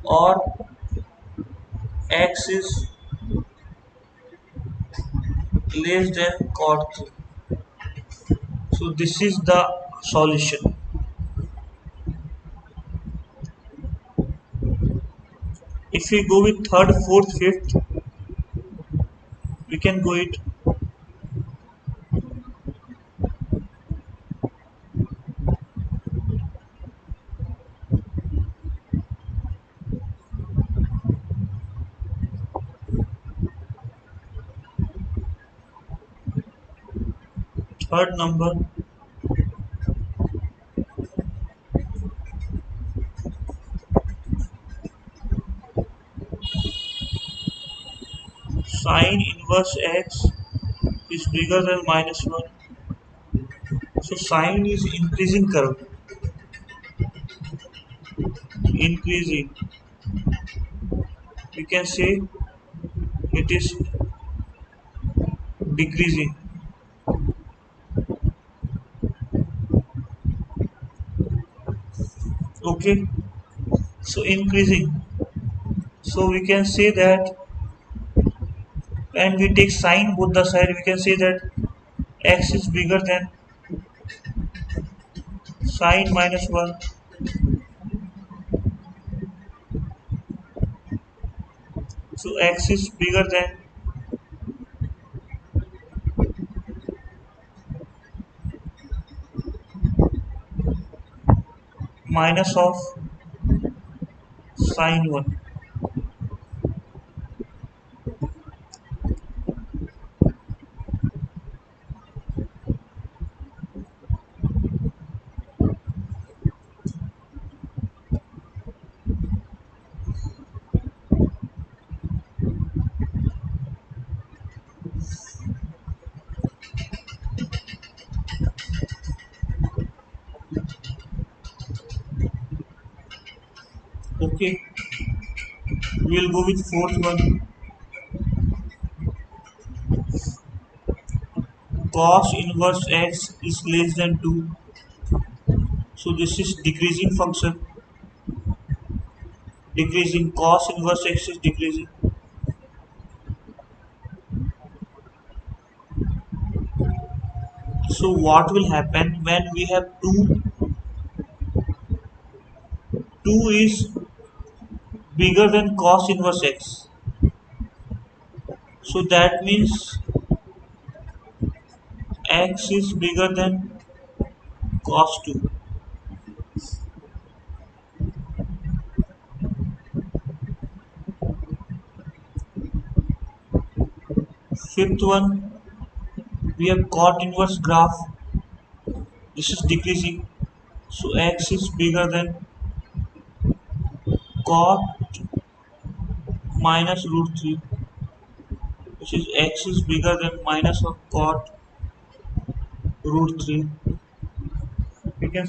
or x is less than cot 3. So this is the solution. If we go with third, fourth, fifth, we can go it third number sine inverse x is bigger than minus 1. So sine is increasing curve, increasing. We can say it is decreasing. Okay, so increasing. So we can say that when we take sine both the side, we can say that x is bigger than sine minus 1. So x is bigger than minus of sine 1. We'll go with fourth one. Cos inverse x is less than 2. So this is decreasing function. Decreasing, cos inverse x is decreasing. So what will happen when we have 2? 2 is bigger than cos inverse x. So that means x is bigger than cos 2. Fifth one, we have cot inverse graph. This is decreasing. So x is bigger than cot minus root 3, which is x is bigger than minus of cot root 3. We can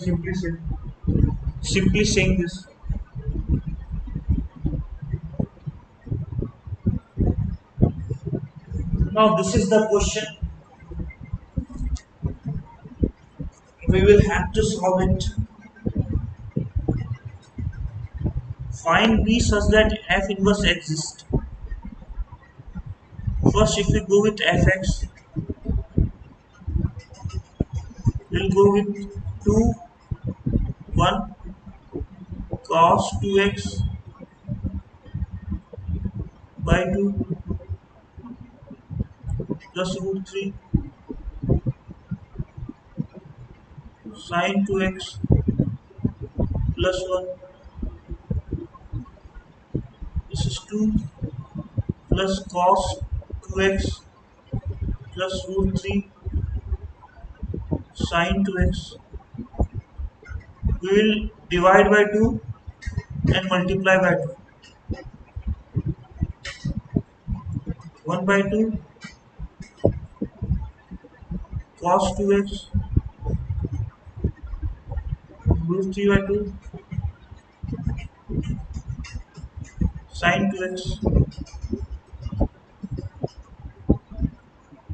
simply saying this. Now this is the question. We will have to solve it. Find b such that f inverse exists. First, if we go with fx, we'll go with 2 1 cos 2x by 2 plus root 3 sin 2x plus 1. This is 2 plus cos 2x plus root 3 sin 2x. We will divide by 2 and multiply by 2. 1 by 2 cos 2x root 3 by 2 sin 2x.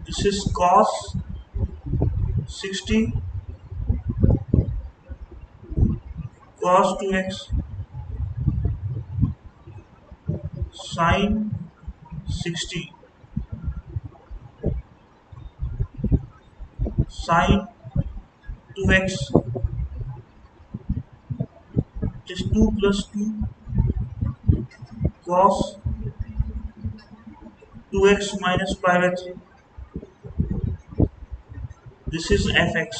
This is cos 60 cos 2x sin 60 sin 2x. It is 2 plus 2 cos 2x minus pi by 3. This is fx.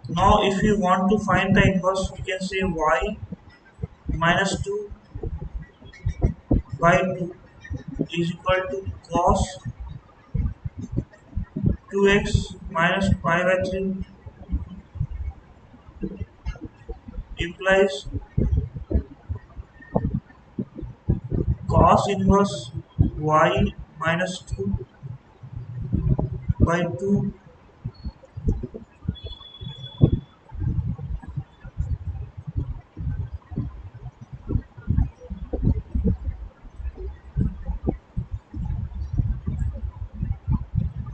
Now if we want to find the inverse, we can say y minus 2 by 2 is equal to cos 2x minus pi by 3 implies cos inverse y minus 2 by 2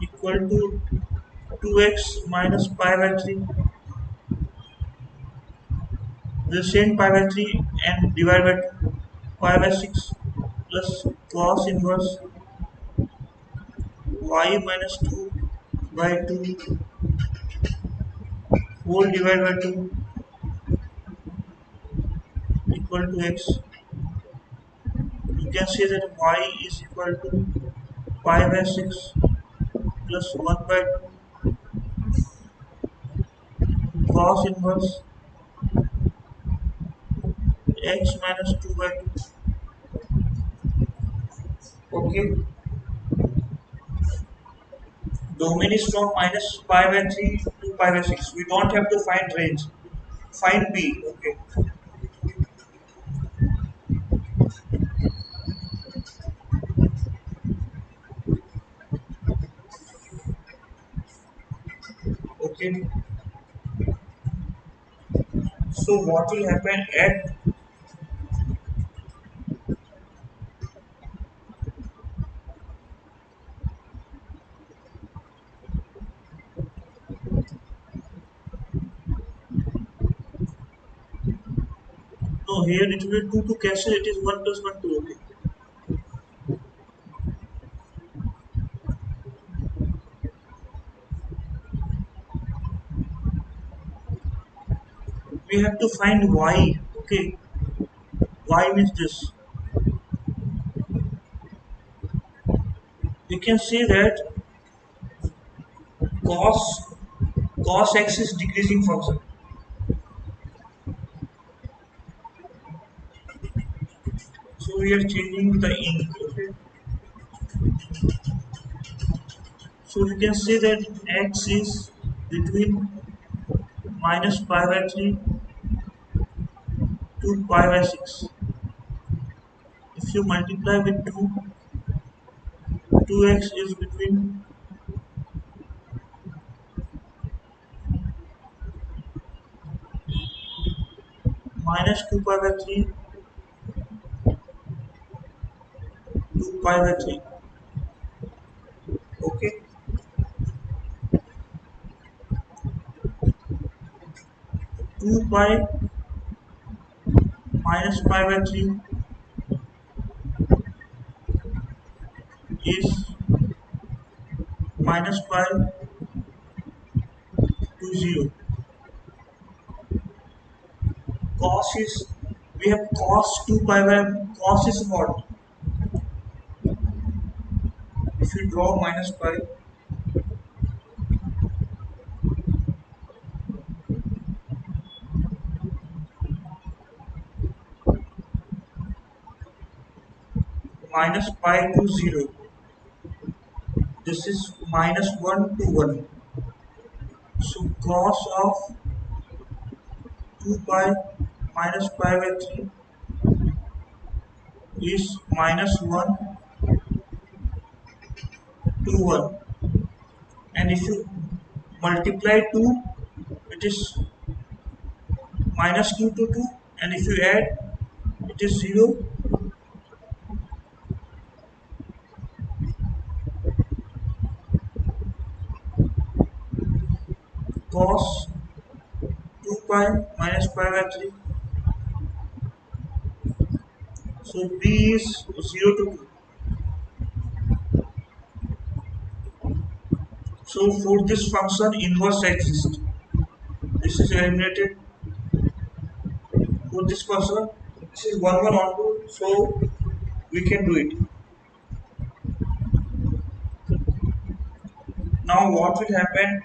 equal to 2x minus pi by 3. We'll send pi by 3 and divide by 2. Pi by 6 plus cos inverse y minus 2 by 2 whole divided by 2 equal to x. You can say that y is equal to pi by 6 plus 1 by 2 cos inverse x minus 2 by 2. Okay. Domain is from minus pi by 3 to pi by 6. We don't have to find range. Find b. Okay. Okay. So what will happen at here it will be 2 to cancel, it is 1 plus 1 2. Okay. We have to find y. Okay, y means this. We can say that cos cos x is decreasing function. So we are changing the ink. Okay. So we can say that x is between minus pi by 3 to pi by 6. If you multiply with 2, 2x is between minus 2 pi by 3 to pi by 3. Okay. 2 pi minus pi by 3 is minus pi to 0. Cos is, we have cos 2 pi by, cos is what? If you draw minus pi, minus pi to 0, this is minus 1 to 1. So cos of 2 pi minus pi by 3 is minus 1 to 1. And if you multiply 2, it is minus 2 to 2. And if you add, it is 0. Cos 2 pi minus pi by 3. So b is 0 to 2. So for this function inverse exists. This is eliminated. For this function, this is 1 1 on 2. So we can do it. Now what will happen?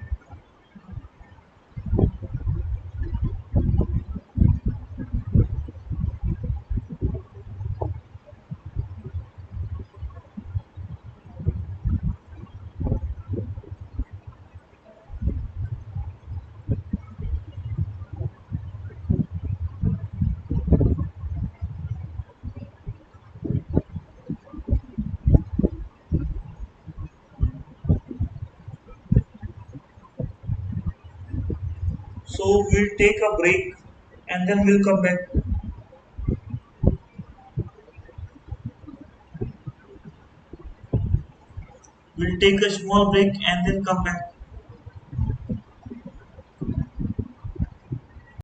So we'll take a break and then we'll come back. We'll take a small break and then come back.